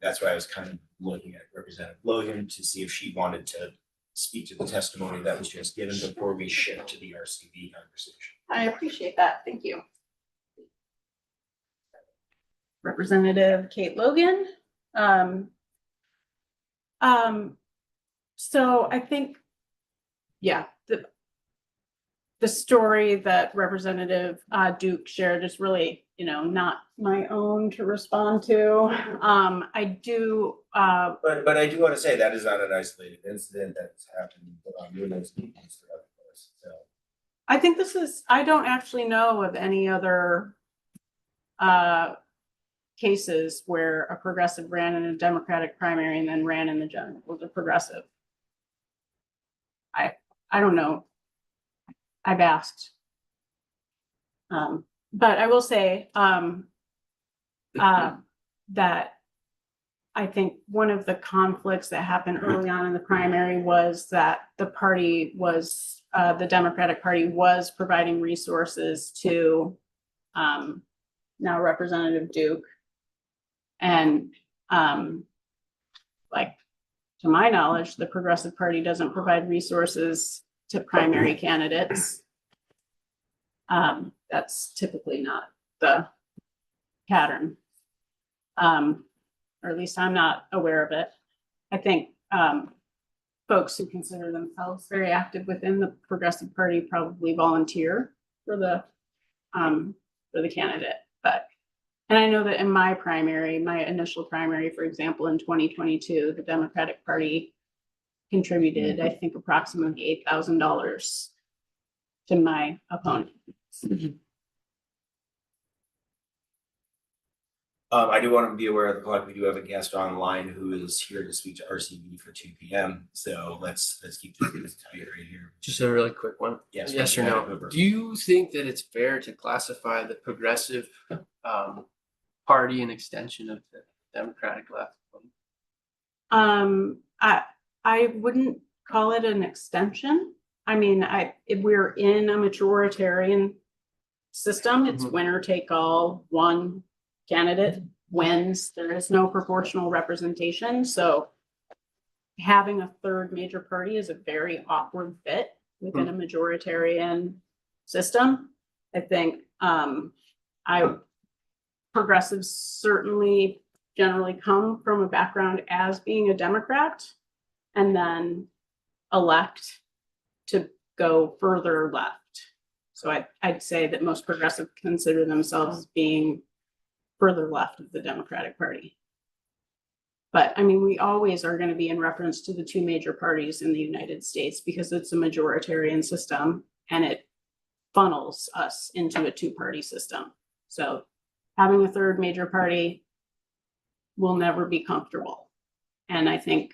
S2: that's why I was kind of looking at Representative Logan to see if she wanted to speak to the testimony that was just given before we shift to the RCV conversation.
S3: I appreciate that. Thank you. Representative Kate Logan. So I think, yeah, the story that Representative Duke shared is really, not my own to respond to. I do,
S2: But I do want to say that is not an isolated incident that's happened on numerous occasions throughout the course, so.
S3: I think I don't actually know of any other cases where a progressive ran in a Democratic primary and then ran in the general with a progressive. I don't know. I've asked. But I will say that I think one of the conflicts that happened early on in the primary was that the Democratic Party was providing resources to now Representative Duke. And to my knowledge, the Progressive Party doesn't provide resources to primary candidates. That's typically not the pattern. Or at least I'm not aware of it. I think folks who consider themselves very active within the Progressive Party probably volunteer for the candidate. And I know that in my initial primary, for example, in 2022, the Democratic Party contributed, I think, approximately $8,000 to my opponent.
S2: I do want to be aware of the clock. We do have a guest online who is here to speak to RCV for 2 p.m. So let's keep this tight right here.
S8: Just a really quick one.
S2: Yes.
S8: Yes or no? Do you think that it's fair to classify the progressive party an extension of the Democratic left?
S3: I wouldn't call it an extension. I mean, if we're in a majoritarian system, it's winner take all, one candidate wins. There is no proportional representation. So having a third major party is a very awkward fit within a majoritarian system. I think progressives certainly generally come from a background as being a Democrat and then elect to go further left. So I'd say that most progressive consider themselves being further left of the Democratic Party. But I mean, we always are going to be in reference to the two major parties in the United States because it's a majoritarian system and it funnels us into a two-party system. So having a third major party will never be comfortable. And I think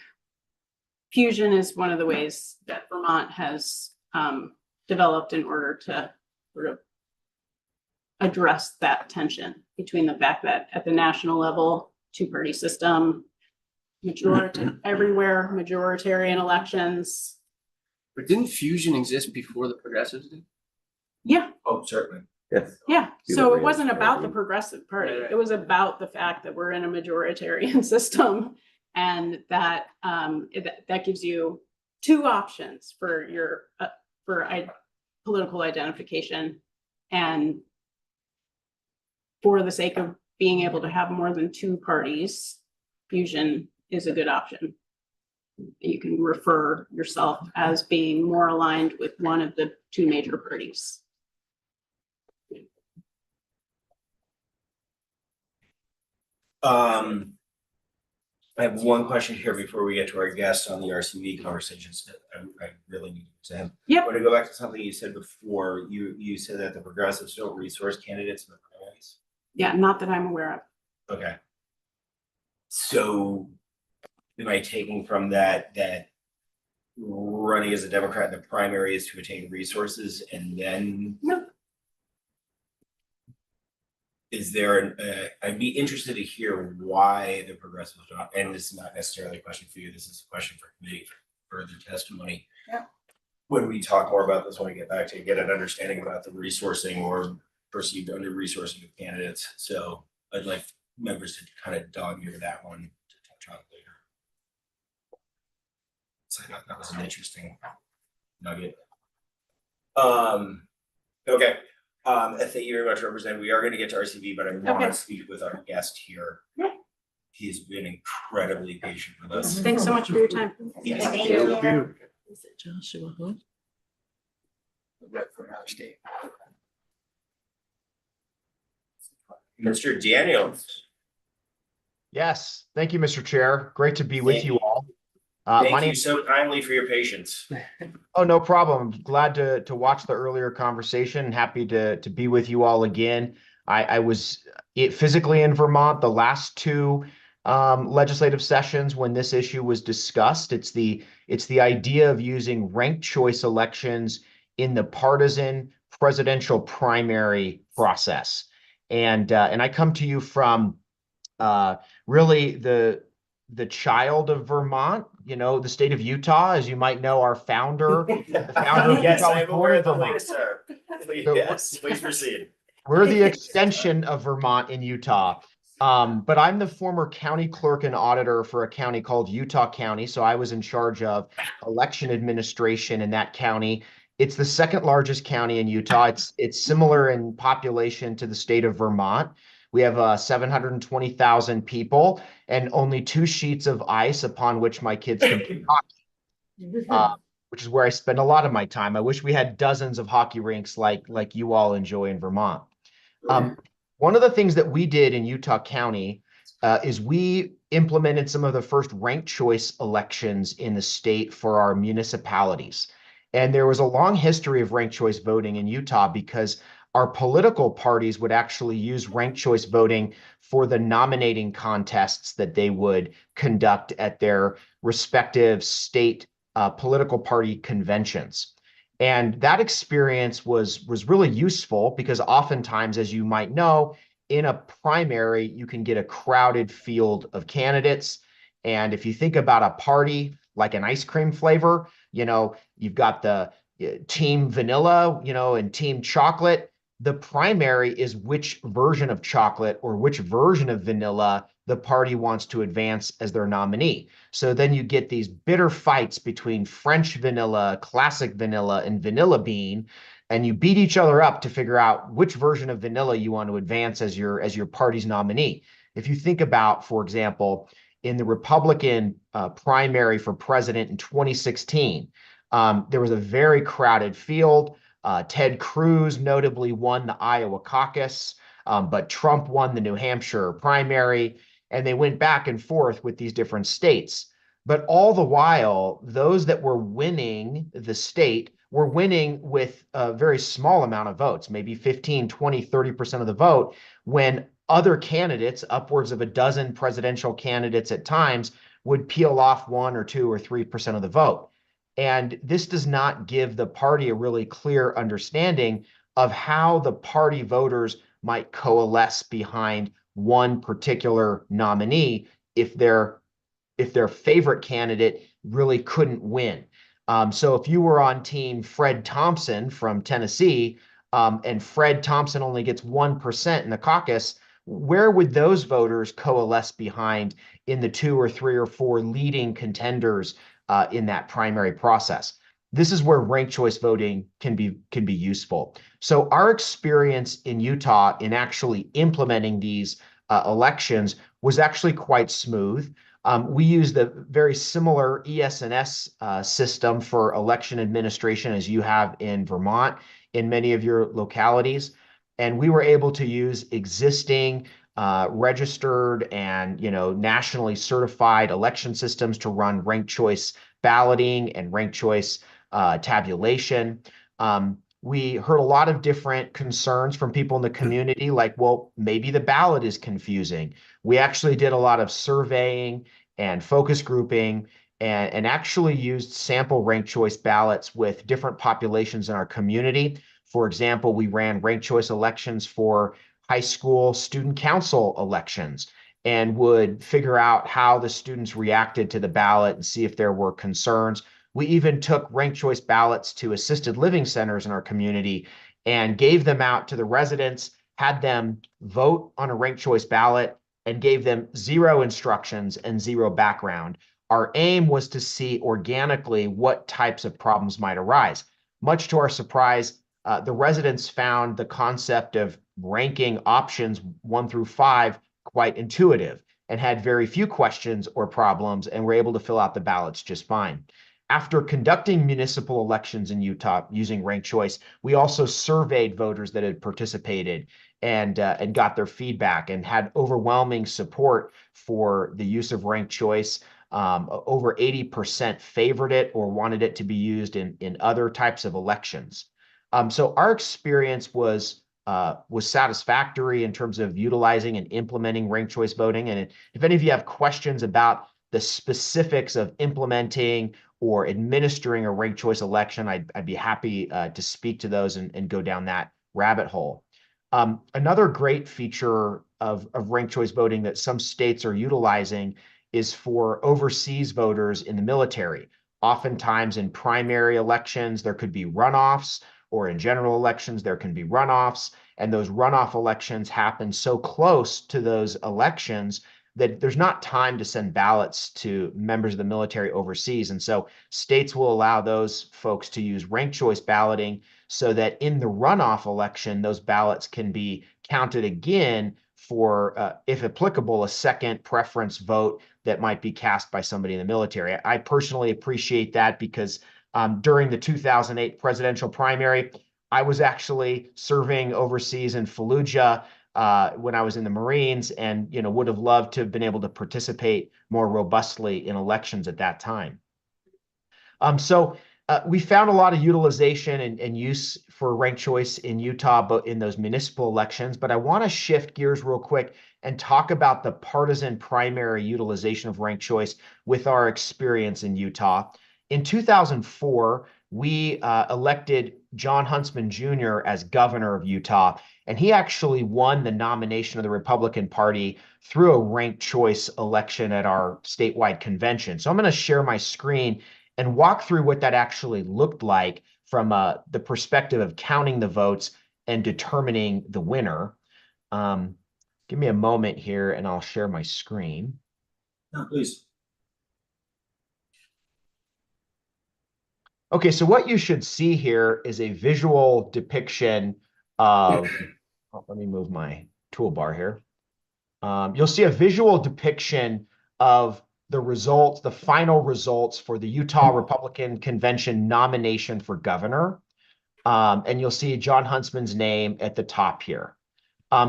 S3: fusion is one of the ways that Vermont has developed in order to sort of address that tension between the fact that at the national level, two-party system, everywhere, majoritarian elections.
S8: But didn't fusion exist before the progressives did?
S3: Yeah,
S2: Oh, certainly.
S6: Yes.
S3: yeah.
S6: People
S3: So it
S6: agree
S3: wasn't
S6: on
S3: about the
S6: that.
S3: Progressive Party.
S8: Right, right.
S3: It was about the fact that we're in a majoritarian system and that that gives you two options for your political identification. And for the sake of being able to have more than two parties, fusion is a good option. You can refer yourself as being more aligned with one of the two major parties.
S2: I have one question here before we get to our guest on the RCV conversations that I really need to him.
S3: Yep.
S2: I want to go back to something you said before. You said that the progressives don't resource candidates in the primaries.
S3: Yeah, not that I'm aware of.
S2: Okay. So am I taking from that running as a Democrat in the primary is to attain resources and then?
S3: No.
S2: Is there I'd be interested to hear why the progressives don't, and this is not necessarily a question for you, this is a question for committee for further testimony.
S4: Yeah.
S2: When we talk more about this, when we get back to get an understanding about the resourcing or perceived under resourcing of candidates. So I'd like members to kind of dog ear that one to touch on later. So I thought that was an interesting nugget. Okay. Thank you very much, Representative. We are going to get to RCV, but I want
S3: Okay.
S2: to speak with our guest here.
S3: Yeah.
S2: He's been incredibly patient with us.
S3: Thanks so much for your time.
S2: Yes.
S1: Thank you.
S5: Is it Joshua Hood?
S8: Rep from out of state.
S2: Mr. Daniels,
S13: Yes, thank you, Mr. Chair. Great to be with
S2: Thank
S13: you
S2: you.
S13: all. My
S2: thank you
S13: name,
S2: so kindly for your patience.
S13: oh, no problem. Glad to watch the earlier conversation. Happy to be with you all again. I was physically in Vermont the last two legislative sessions when this issue was discussed. It's the idea of using ranked choice elections in the partisan presidential primary process. And I come to you from really the child of Vermont, the state of Utah, as you might know, our founder. The founder of
S2: Yes,
S13: Utah
S2: I
S13: was
S2: am
S13: born
S2: aware
S13: in
S2: of the
S13: Vermont.
S2: latest, sir.
S13: So-
S2: Yes, please proceed.
S13: We're the extension of Vermont in Utah. But I'm the former county clerk and auditor for a county called Utah County. So I was in charge of election administration in that county. It's the second largest county in Utah. It's similar in population to the state of Vermont. We have 720,000 people and only 2 sheets of ice upon which my kids can play hockey, which is where I spend a lot of my time. I wish we had dozens of hockey rinks like you all enjoy in Vermont. One of the things that we did in Utah County is we implemented some of the first ranked choice elections in the state for our municipalities. And there was a long history of ranked choice voting in Utah because our political parties would actually use ranked choice voting for the nominating contests that they would conduct at their respective state political party conventions. And that experience was really useful because oftentimes, as you might know, in a primary, you can get a crowded field of candidates. And if you think about a party like an ice cream flavor, you've got the team vanilla, and team chocolate. The primary is which version of chocolate or which version of vanilla the party wants to advance as their nominee. So then you get these bitter fights between French vanilla, classic vanilla, and vanilla bean, and you beat each other up to figure out which version of vanilla you want to advance as your party's nominee. If you think about, for example, in the Republican primary for president in 2016, There was a very crowded field. Ted Cruz notably won the Iowa caucus, but Trump won the New Hampshire primary, and they went back and forth with these different states. But all the while, those that were winning the state were winning with a very small amount of votes, maybe 15, 20, 30% of the vote, when other candidates, upwards of a dozen presidential candidates at times, would peel off 1 or 2 or 3% of the vote. And this does not give the party a really clear understanding of how the party voters might coalesce behind one particular nominee if their favorite candidate really couldn't win. So if you were on team Fred Thompson from Tennessee, and Fred Thompson only gets 1% in the caucus, where would those voters coalesce behind in the 2 or 3 or 4 leading contenders in that primary process? This is where ranked choice voting can be useful. So our experience in Utah in actually implementing these elections was actually quite smooth. We used a very similar ES&S system for election administration as you have in Vermont in many of your localities. And we were able to use existing registered and nationally certified election systems to run ranked choice balloting and ranked choice tabulation. We heard a lot of different concerns from people in the community, like, well, maybe the ballot is confusing. We actually did a lot of surveying and focus grouping and actually used sample ranked choice ballots with different populations in our community. For example, we ran ranked choice elections for high school student council elections and would figure out how the students reacted to the ballot and see if there were concerns. We even took ranked choice ballots to assisted living centers in our community and gave them out to the residents, had them vote on a ranked choice ballot, and gave them 0 instructions and 0 background. Our aim was to see organically what types of problems might arise. Much to our surprise, the residents found the concept of ranking options 1 through 5 quite intuitive and had very few questions or problems and were able to fill out the ballots just fine. After conducting municipal elections in Utah using ranked choice, we also surveyed voters that had participated and got their feedback and had overwhelming support for the use of ranked choice. Over 80% favored it or wanted it to be used in other types of elections. So our experience was satisfactory in terms of utilizing and implementing ranked choice voting. And if any of you have questions about the specifics of implementing or administering a ranked choice election, I'd be happy to speak to those and go down that rabbit hole. Another great feature of ranked choice voting that some states are utilizing is for overseas voters in the military. Oftentimes in primary elections, there could be runoffs, or in general elections, there can be runoffs, and those runoff elections happen so close to those elections that there's not time to send ballots to members of the military overseas. And so states will allow those folks to use ranked choice balloting so that in the runoff election, those ballots can be counted again for, if applicable, a second preference vote that might be cast by somebody in the military. I personally appreciate that because during the 2008 presidential primary, I was actually serving overseas in Fallujah when I was in the Marines, and would have loved to have been able to participate more robustly in elections at that time. So we found a lot of utilization and use for ranked choice in Utah, but in those municipal elections. But I want to shift gears real quick and talk about the partisan primary utilization of ranked choice with our experience in Utah. In 2004, we elected John Huntsman Jr. as governor of Utah, and he actually won the nomination of the Republican Party through a ranked choice election at our statewide convention. So I'm going to share my screen and walk through what that actually looked like from the perspective of counting the votes and determining the winner. Give me a moment here and I'll share my screen.
S2: No, please.
S13: Okay, so what you should see here is a visual depiction of, let me move my toolbar here. You'll see a visual depiction of the results, the final results for the Utah Republican Convention nomination for governor. And you'll see Jon Huntsman's name at the top here.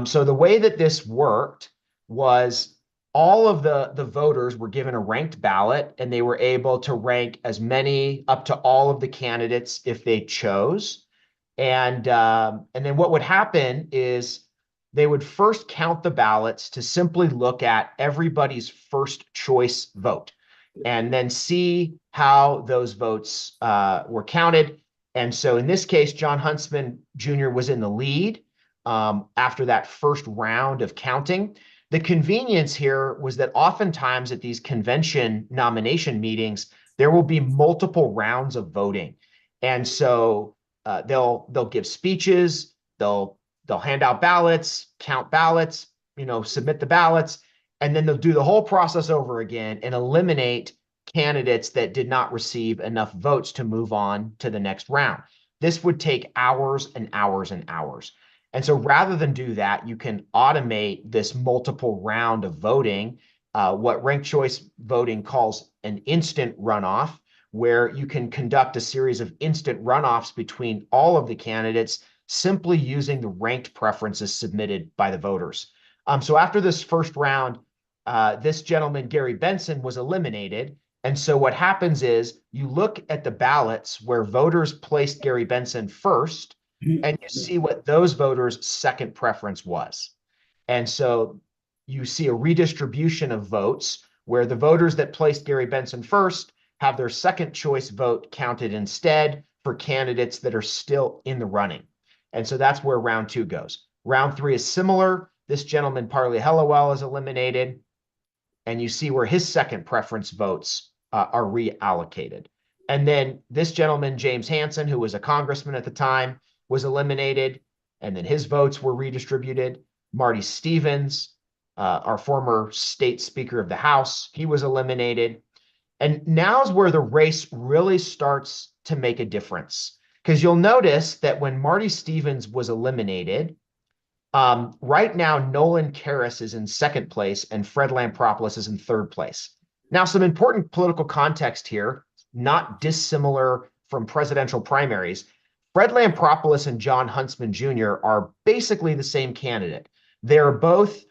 S13: So the way that this worked was all of the voters were given a ranked ballot, and they were able to rank as many up to all of the candidates if they chose. And then what would happen is they would first count the ballots to simply look at everybody's first choice vote and then see how those votes were counted. And so in this case, Jon Huntsman Jr. was in the lead after that first round of counting. The convenience here was that oftentimes at these convention nomination meetings, there will be multiple rounds of voting. And so they'll give speeches, they'll hand out ballots, count ballots, submit the ballots, and then they'll do the whole process over again and eliminate candidates that did not receive enough votes to move on to the next round. This would take hours and hours and hours. And so rather than do that, you can automate this multiple round of voting, what ranked choice voting calls an instant runoff, where you can conduct a series of instant runoffs between all of the candidates simply using the ranked preferences submitted by the voters. So after this first round, this gentleman, Gary Benson, was eliminated. And so what happens is you look at the ballots where voters placed Gary Benson first, and you see what those voters' second preference was. And so you see a redistribution of votes where the voters that placed Gary Benson first have their second choice vote counted instead for candidates that are still in the running. And so that's where round 2 goes. Round 3 is similar. This gentleman, Parley Hellawell, is eliminated. And you see where his second preference votes are reallocated. And then this gentleman, James Hansen, who was a congressman at the time, was eliminated. And then his votes were redistributed. Marty Stevens, our former state speaker of the House, he was eliminated. And now's where the race really starts to make a difference. Because you'll notice that when Marty Stevens was eliminated, right now, Nolan Karras is in second place and Fred Lampropoulos is in third place. Now, some important political context here, not dissimilar from presidential primaries. Fred Lampropoulos and Jon Huntsman Jr. are basically the same candidate. They're both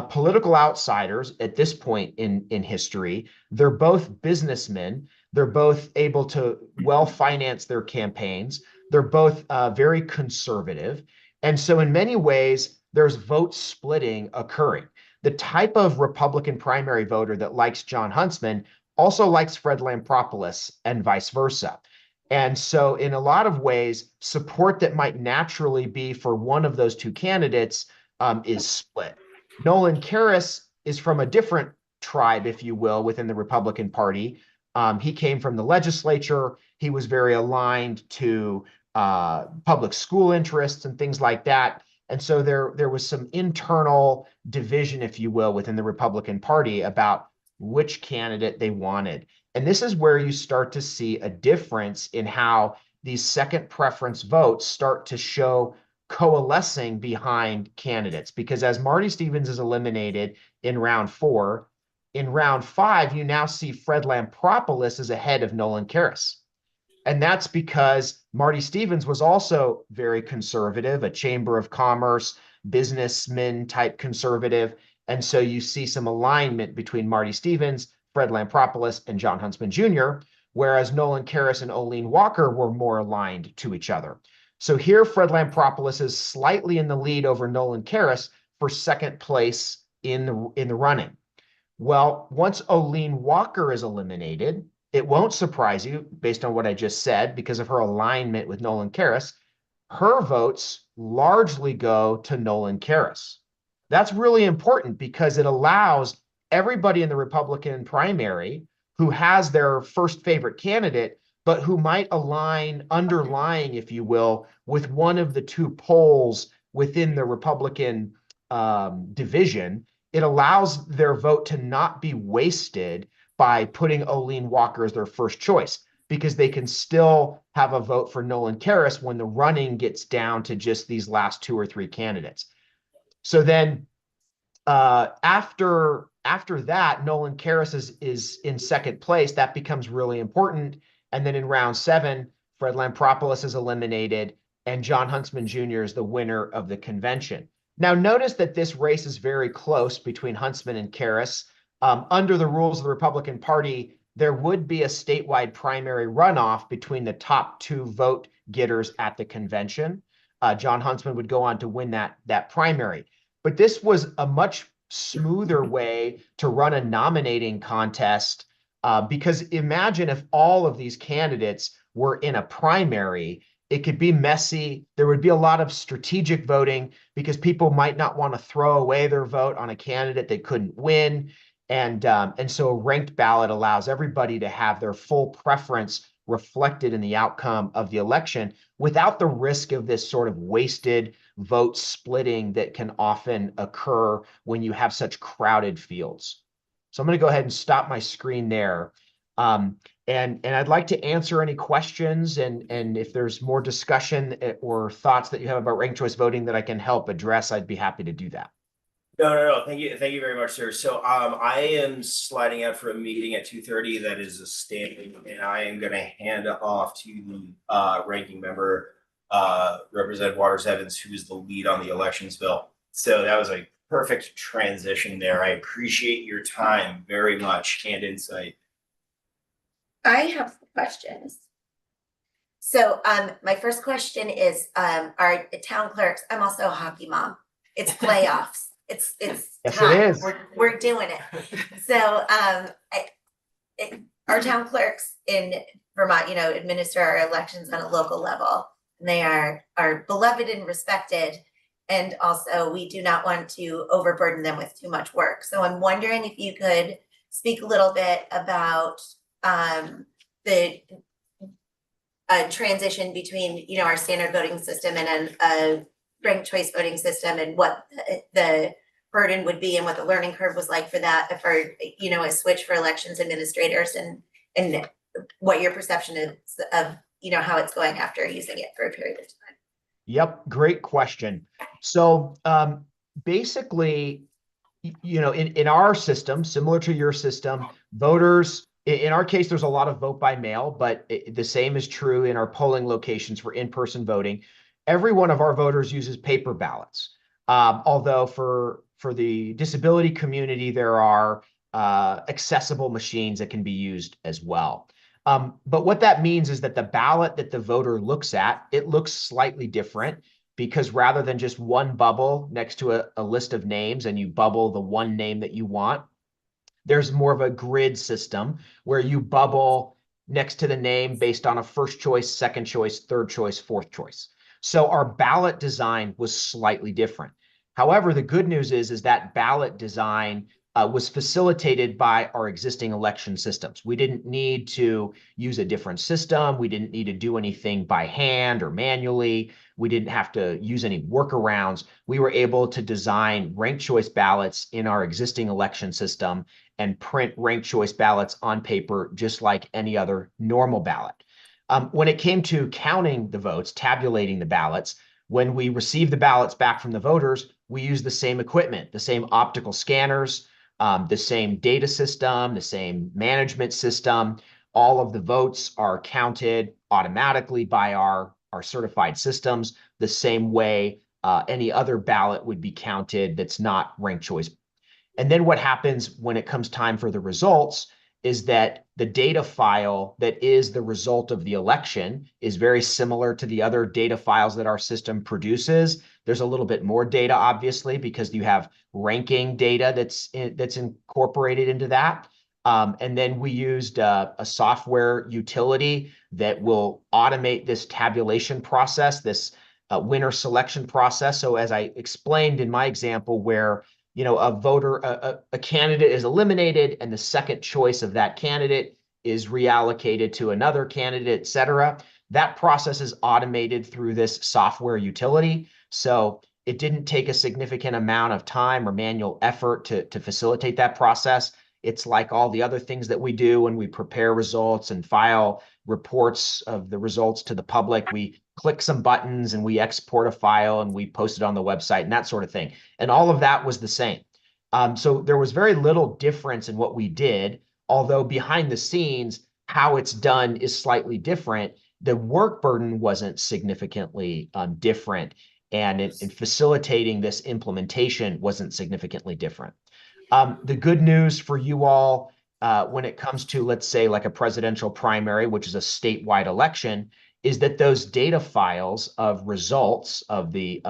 S13: political outsiders at this point in history. They're both businessmen. They're both able to well finance their campaigns. They're both very conservative. And so in many ways, there's vote splitting occurring. The type of Republican primary voter that likes Jon Huntsman also likes Fred Lampropoulos and vice versa. And so in a lot of ways, support that might naturally be for one of those two candidates is split. Nolan Karras is from a different tribe, if you will, within the Republican Party. He came from the legislature. He was very aligned to public school interests and things like that. And so there was some internal division, if you will, within the Republican Party about which candidate they wanted. And this is where you start to see a difference in how these second preference votes start to show coalescing behind candidates. Because as Marty Stevens is eliminated in round 4, in round 5, you now see Fred Lampropoulos is ahead of Nolan Karras. And that's because Marty Stevens was also very conservative, a Chamber of Commerce, businessman type conservative. And so you see some alignment between Marty Stevens, Fred Lampropoulos, and Jon Huntsman Jr., whereas Nolan Karras and Olene Walker were more aligned to each other. So here, Fred Lampropoulos is slightly in the lead over Nolan Karras for second place in the running. Well, once Olene Walker is eliminated, it won't surprise you, based on what I just said, because of her alignment with Nolan Karras, her votes largely go to Nolan Karras. That's really important because it allows everybody in the Republican primary who has their first favorite candidate, but who might align underlying, if you will, with one of the two poles within the Republican division. It allows their vote to not be wasted by putting Olene Walker as their first choice, because they can still have a vote for Nolan Karras when the running gets down to just these last 2 or 3 candidates. So then after after that, Nolan Karras is in second place. That becomes really important. And then in round 7, Fred Lampropoulos is eliminated, and John Huntsman Jr. is the winner of the convention. Now, notice that this race is very close between Huntsman and Karras. Under the rules of the Republican Party, there would be a statewide primary runoff between the top 2 vote getters at the convention. John Huntsman would go on to win that primary. But this was a much smoother way to run a nominating contest, because imagine if all of these candidates were in a primary. It could be messy. There would be a lot of strategic voting because people might not want to throw away their vote on a candidate they couldn't win. And so a ranked ballot allows everybody to have their full preference reflected in the outcome of the election without the risk of this sort of wasted vote splitting that can often occur when you have such crowded fields. So I'm going to go ahead and stop my screen there. And I'd like to answer any questions, and if there's more discussion or thoughts that you have about ranked choice voting that I can help address, I'd be happy to do that.
S2: No. Thank you very much, sir. So I am sliding out for a meeting at 2:30. That is a standing, and I am going to hand it off to the ranking member, Representative Waters Evans, who is the lead on the elections bill. So that was a perfect transition there. I appreciate your time very much and insight.
S1: I have questions. So my first question is, our town clerks, I'm also a hockey mom. It's playoffs. It's
S13: Yes,
S1: time.
S13: it is.
S1: We're doing it. So our town clerks in Vermont, administer our elections on a local level. And they are beloved and respected. And also we do not want to overburden them with too much work. So I'm wondering if you could speak a little bit about the transition between, our standard voting system and a ranked choice voting system, and what the burden would be and what the learning curve was like for that, for, a switch for elections administrators, and what your perception is of, how it's going after using it for a period of time.
S13: Yep, great question. So basically, in our system, similar to your system, voters, in our case, there's a lot of vote by mail, but the same is true in our polling locations for in-person voting. Every one of our voters uses paper ballots. Although for the disability community, there are accessible machines that can be used as well. But what that means is that the ballot that the voter looks at, it looks slightly different, because rather than just one bubble next to a list of names and you bubble the one name that you want, there's more of a grid system where you bubble next to the name based on a first choice, second choice, third choice, fourth choice. So our ballot design was slightly different. However, the good news is that ballot design was facilitated by our existing election systems. We didn't need to use a different system. We didn't need to do anything by hand or manually. We didn't have to use any workarounds. We were able to design ranked choice ballots in our existing election system and print ranked choice ballots on paper just like any other normal ballot. When it came to counting the votes, tabulating the ballots, when we received the ballots back from the voters, we used the same equipment, the same optical scanners, the same data system, the same management system. All of the votes are counted automatically by our certified systems, the same way any other ballot would be counted that's not ranked choice. And then what happens when it comes time for the results is that the data file that is the result of the election is very similar to the other data files that our system produces. There's a little bit more data, obviously, because you have ranking data that's incorporated into that. And then we used a software utility that will automate this tabulation process, this winner selection process. So as I explained in my example, where a candidate is eliminated and the second choice of that candidate is reallocated to another candidate, et cetera. That process is automated through this software utility. So it didn't take a significant amount of time or manual effort to facilitate that process. It's like all the other things that we do when we prepare results and file reports of the results to the public. We click some buttons and we export a file and we post it on the website and that sort of thing. And all of that was the same. So there was very little difference in what we did, although behind the scenes, how it's done is slightly different. The work burden wasn't significantly different, and in facilitating this implementation wasn't significantly different. The good news for you all, when it comes to, let's say, like a presidential primary, which is a statewide election, is that those data files of results of the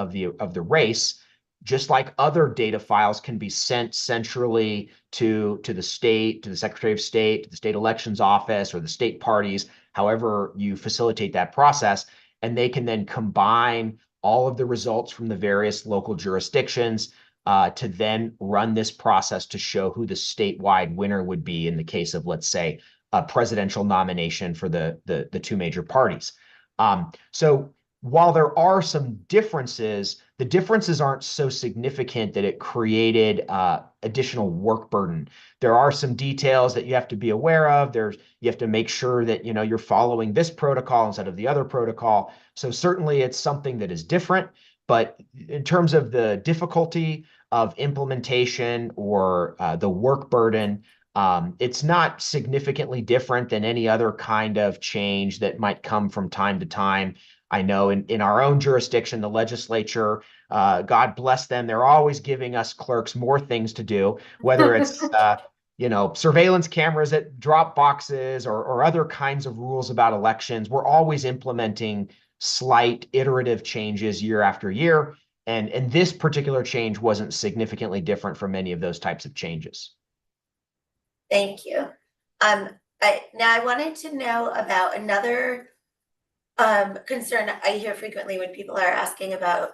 S13: race, just like other data files, can be sent centrally to the state, to the Secretary of State, to the state elections office, or the state parties, however you facilitate that process, and they can then combine all of the results from the various local jurisdictions to then run this process to show who the statewide winner would be in the case of, let's say, a presidential nomination for the two major parties. So while there are some differences, the differences aren't so significant that it created additional work burden. There are some details that you have to be aware of. You have to make sure that you're following this protocol instead of the other protocol. So certainly it's something that is different, but in terms of the difficulty of implementation or the work burden, it's not significantly different than any other kind of change that might come from time to time. I know in our own jurisdiction, the legislature, God bless them, they're always giving us clerks more things to do, whether it's surveillance cameras at drop boxes or other kinds of rules about elections. We're always implementing slight iterative changes year after year. And this particular change wasn't significantly different from many of those types of changes.
S1: Thank you. Now I wanted to know about another concern I hear frequently when people are asking about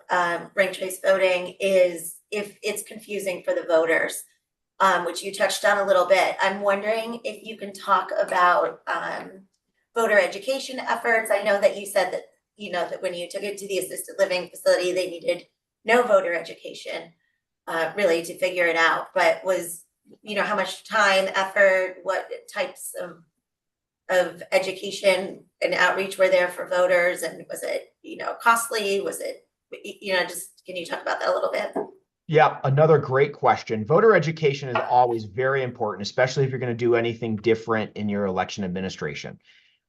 S1: ranked choice voting is if it's confusing for the voters, which you touched on a little bit. I'm wondering if you can talk about voter education efforts. I know that you said that that when you took it to the assisted living facility, they needed no voter education really to figure it out, but was how much time, effort, what types of education and outreach were there for voters, and was it costly? Was it just can you talk about that a little bit?
S13: Yeah, another great question. Voter education is always very important, especially if you're going to do anything different in your election administration.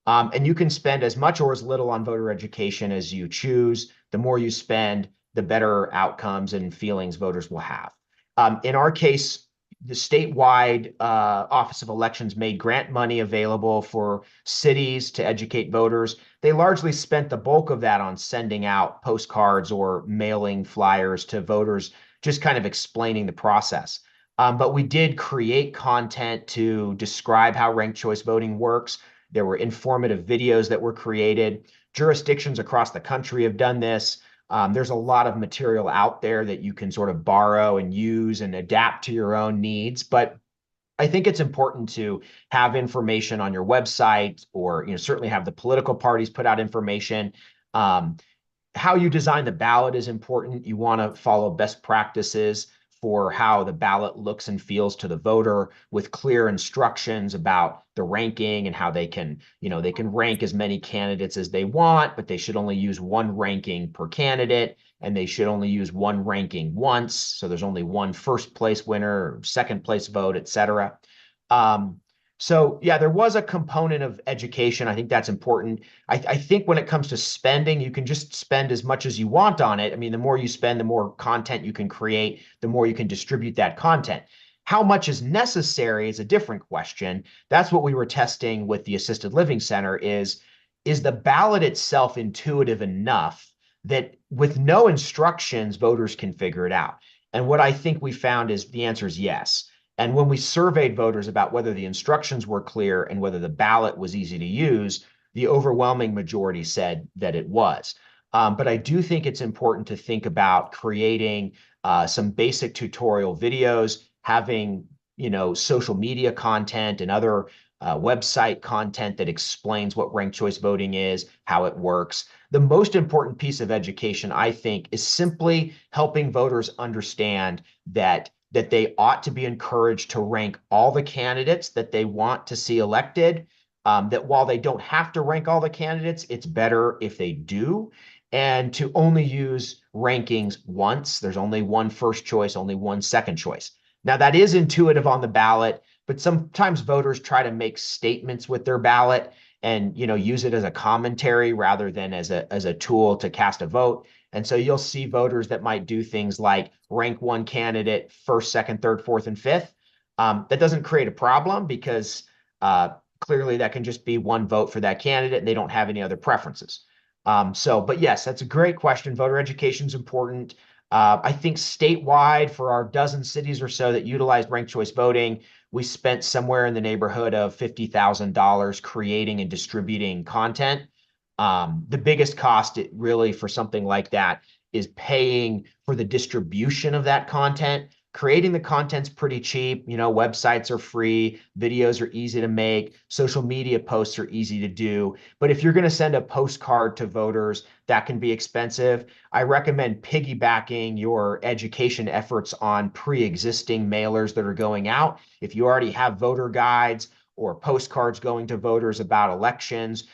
S13: And you can spend as much or as little on voter education as you choose. The more you spend, the better outcomes and feelings voters will have. In our case, the statewide Office of Elections made grant money available for cities to educate voters. They largely spent the bulk of that on sending out postcards or mailing flyers to voters, just kind of explaining the process. But we did create content to describe how ranked choice voting works. There were informative videos that were created. Jurisdictions across the country have done this. There's a lot of material out there that you can sort of borrow and use and adapt to your own needs. But I think it's important to have information on your website, or certainly have the political parties put out information. How you design the ballot is important. You want to follow best practices for how the ballot looks and feels to the voter, with clear instructions about the ranking and how they can rank as many candidates as they want, but they should only use one ranking per candidate, and they should only use one ranking once. So there's only one first place winner, second place vote, et cetera. So yeah, there was a component of education. I think that's important. I think when it comes to spending, you can just spend as much as you want on it. I mean, the more you spend, the more content you can create, the more you can distribute that content. How much is necessary is a different question. That's what we were testing with the assisted living center is the ballot itself intuitive enough that with no instructions, voters can figure it out? And what I think we found is the answer is yes. And when we surveyed voters about whether the instructions were clear and whether the ballot was easy to use, the overwhelming majority said that it was. But I do think it's important to think about creating some basic tutorial videos, having social media content and other website content that explains what ranked choice voting is, how it works. The most important piece of education, I think, is simply helping voters understand that they ought to be encouraged to rank all the candidates that they want to see elected, that while they don't have to rank all the candidates, it's better if they do, and to only use rankings once. There's only one first choice, only one second choice. Now, that is intuitive on the ballot, but sometimes voters try to make statements with their ballot and, use it as a commentary rather than as a tool to cast a vote. And so you'll see voters that might do things like rank one candidate first, second, third, fourth, and fifth. That doesn't create a problem because clearly that can just be one vote for that candidate and they don't have any other preferences. But yes, that's a great question. Voter education is important. I think statewide for our dozen cities or so that utilized ranked choice voting, we spent somewhere in the neighborhood of $50,000 creating and distributing content. The biggest cost really for something like that is paying for the distribution of that content. Creating the content's pretty cheap. Websites are free, videos are easy to make, social media posts are easy to do. But if you're going to send a postcard to voters, that can be expensive. I recommend piggybacking your education efforts on pre-existing mailers that are going out. If you already have voter guides or postcards going to voters about elections,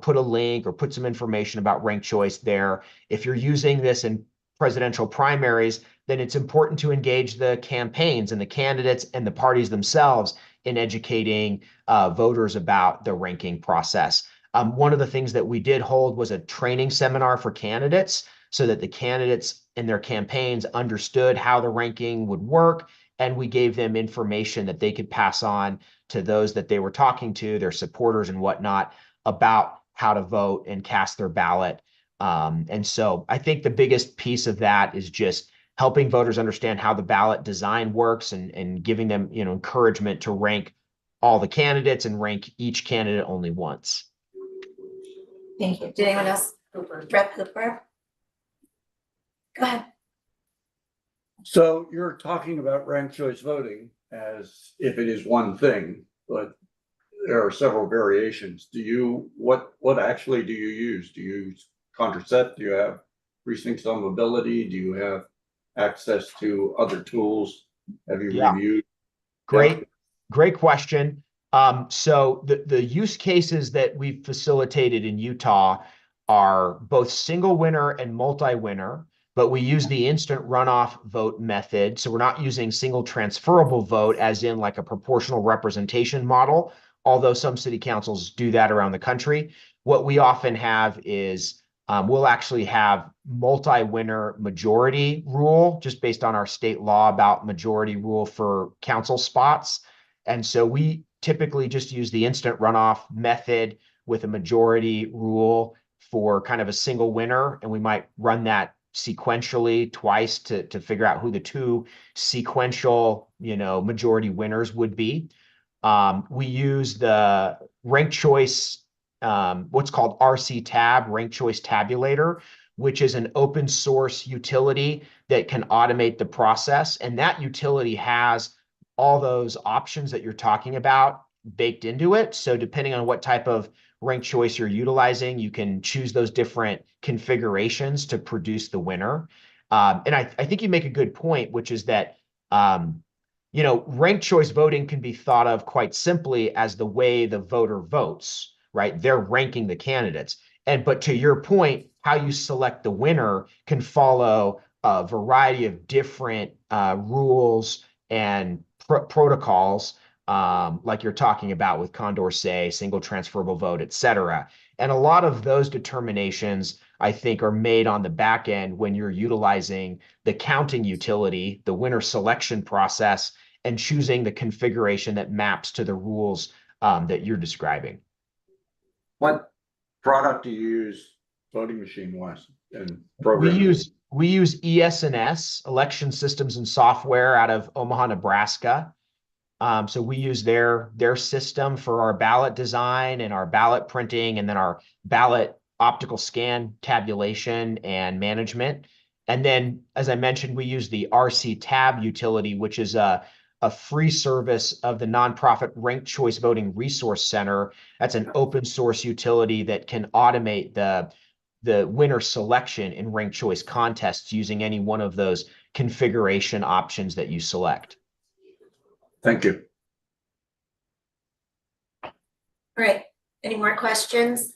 S13: put a link or put some information about ranked choice there. If you're using this in presidential primaries, then it's important to engage the campaigns and the candidates and the parties themselves in educating voters about the ranking process. One of the things that we did hold was a training seminar for candidates so that the candidates and their campaigns understood how the ranking would work. And we gave them information that they could pass on to those that they were talking to, their supporters and whatnot, about how to vote and cast their ballot. And so I think the biggest piece of that is just helping voters understand how the ballot design works and giving them, encouragement to rank all the candidates and rank each candidate only once.
S1: Thank you. Did anyone else? Rep Cooper? Go ahead.
S9: So you're talking about ranked choice voting as if it is one thing, but there are several variations. What actually do you use? Do you use contracept? Do you have precinct mobility? Do you have access to other tools? Have you reviewed?
S13: Great question. So the use cases that we've facilitated in Utah are both single winner and multi-winner, but we use the instant runoff vote method. So we're not using single transferable vote as in like a proportional representation model, although some city councils do that around the country. What we often have is we'll actually have multi-winner majority rule just based on our state law about majority rule for council spots. And so we typically just use the instant runoff method with a majority rule for kind of a single winner. And we might run that sequentially twice to figure out who the two sequential, majority winners would be. We use the ranked choice, what's called RC Tab, Ranked Choice Tabulator, which is an open source utility that can automate the process. And that utility has all those options that you're talking about baked into it. So depending on what type of ranked choice you're utilizing, you can choose those different configurations to produce the winner. And I think you make a good point, which is that ranked choice voting can be thought of quite simply as the way the voter votes, right? They're ranking the candidates. But to your point, how you select the winner can follow a variety of different rules and protocols, like you're talking about with Condorcet, single transferable vote, et cetera. And a lot of those determinations, I think, are made on the back end when you're utilizing the counting utility, the winner selection process, and choosing the configuration that maps to the rules that you're describing.
S9: What product do you use voting machine wise and program?
S13: We use ES&S, Election Systems and Software, out of Omaha, Nebraska. So we use their system for our ballot design and our ballot printing, and then our ballot optical scan tabulation and management. And then, as I mentioned, we use the RC Tab utility, which is a free service of the nonprofit Ranked Choice Voting Resource Center. That's an open source utility that can automate the winner selection in ranked choice contests using any one of those configuration options that you select.
S9: Thank you.
S1: All right. Any more questions?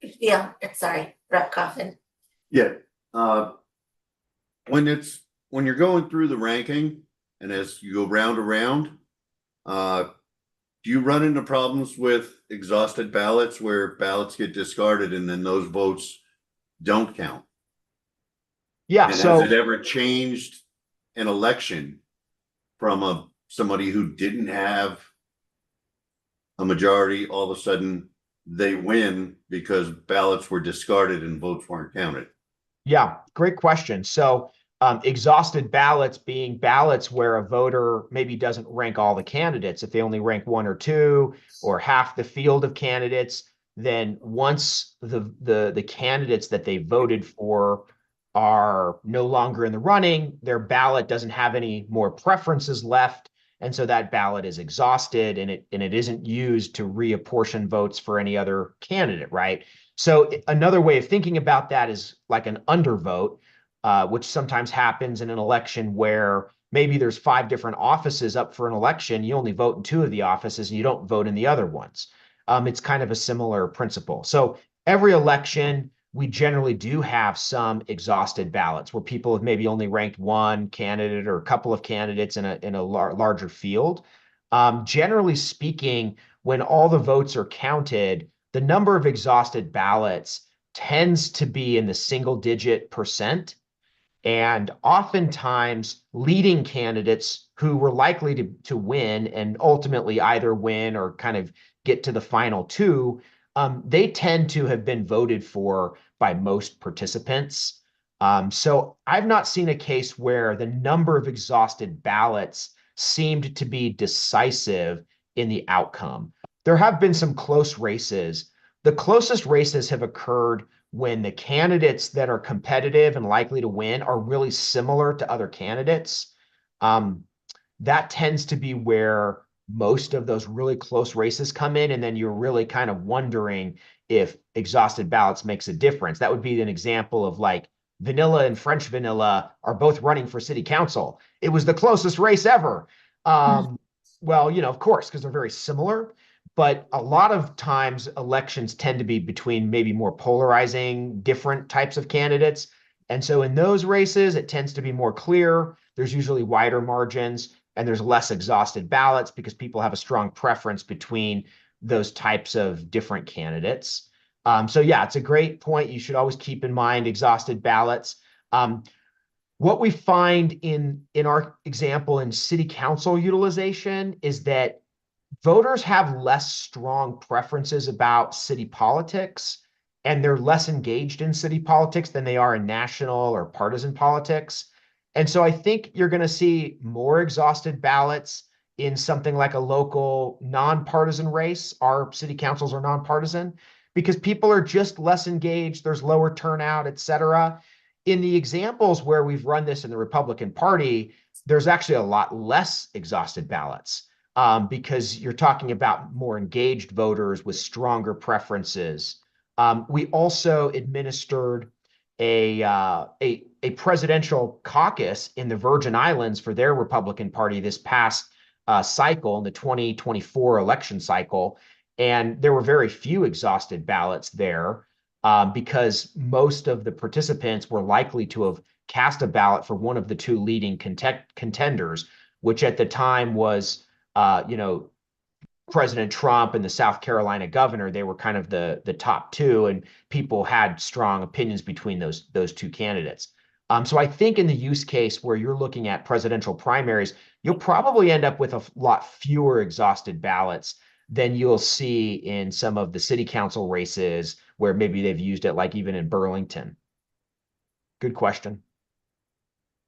S1: Yeah, sorry, Rep Coffin.
S7: Yeah. When you're going through the ranking, And as you go round and round, do you run into problems with exhausted ballots where ballots get discarded and then those votes don't count?
S13: Yeah,
S7: And
S13: so.
S7: has it ever changed an election from somebody who didn't have a majority, all of a sudden they win because ballots were discarded and votes weren't counted?
S13: Yeah, great question. So exhausted ballots being ballots where a voter maybe doesn't rank all the candidates. If they only rank one or two or half the field of candidates, then once the candidates that they voted for are no longer in the running, their ballot doesn't have any more preferences left. And so that ballot is exhausted and it isn't used to reapportion votes for any other candidate, right? So another way of thinking about that is like an undervote, which sometimes happens in an election where maybe there's 5 different offices up for an election. You only vote in 2 of the offices and you don't vote in the other ones. It's kind of a similar principle. So every election, we generally do have some exhausted ballots where people have maybe only ranked one candidate or a couple of candidates in a larger field. Generally speaking, when all the votes are counted, the number of exhausted ballots tends to be in the single-digit %. And oftentimes leading candidates who were likely to win and ultimately either win or kind of get to the final 2, they tend to have been voted for by most participants. So I've not seen a case where the number of exhausted ballots seemed to be decisive in the outcome. There have been some close races. The closest races have occurred when the candidates that are competitive and likely to win are really similar to other candidates. That tends to be where most of those really close races come in, and then you're really kind of wondering if exhausted ballots makes a difference. That would be an example of like vanilla and French vanilla are both running for city council. It was the closest race ever. Well, of course, because they're very similar. But a lot of times elections tend to be between maybe more polarizing different types of candidates. And so in those races, it tends to be more clear. There's usually wider margins and there's less exhausted ballots because people have a strong preference between those types of different candidates. So yeah, it's a great point. You should always keep in mind exhausted ballots. What we find in our example in city council utilization is that voters have less strong preferences about city politics, and they're less engaged in city politics than they are in national or partisan politics. And so I think you're going to see more exhausted ballots in something like a local nonpartisan race. Our city councils are nonpartisan because people are just less engaged. There's lower turnout, et cetera. In the examples where we've run this in the Republican Party, there's actually a lot less exhausted ballots. Because you're talking about more engaged voters with stronger preferences. We also administered a presidential caucus in the Virgin Islands for their Republican Party this past cycle, in the 2024 election cycle. And there were very few exhausted ballots there because most of the participants were likely to have cast a ballot for one of the 2 leading contenders, which at the time was President Trump and the South Carolina governor. They were kind of the top 2, and people had strong opinions between those 2 candidates. So I think in the use case where you're looking at presidential primaries, you'll probably end up with a lot fewer exhausted ballots than you'll see in some of the city council races where maybe they've used it, like even in Burlington. Good question.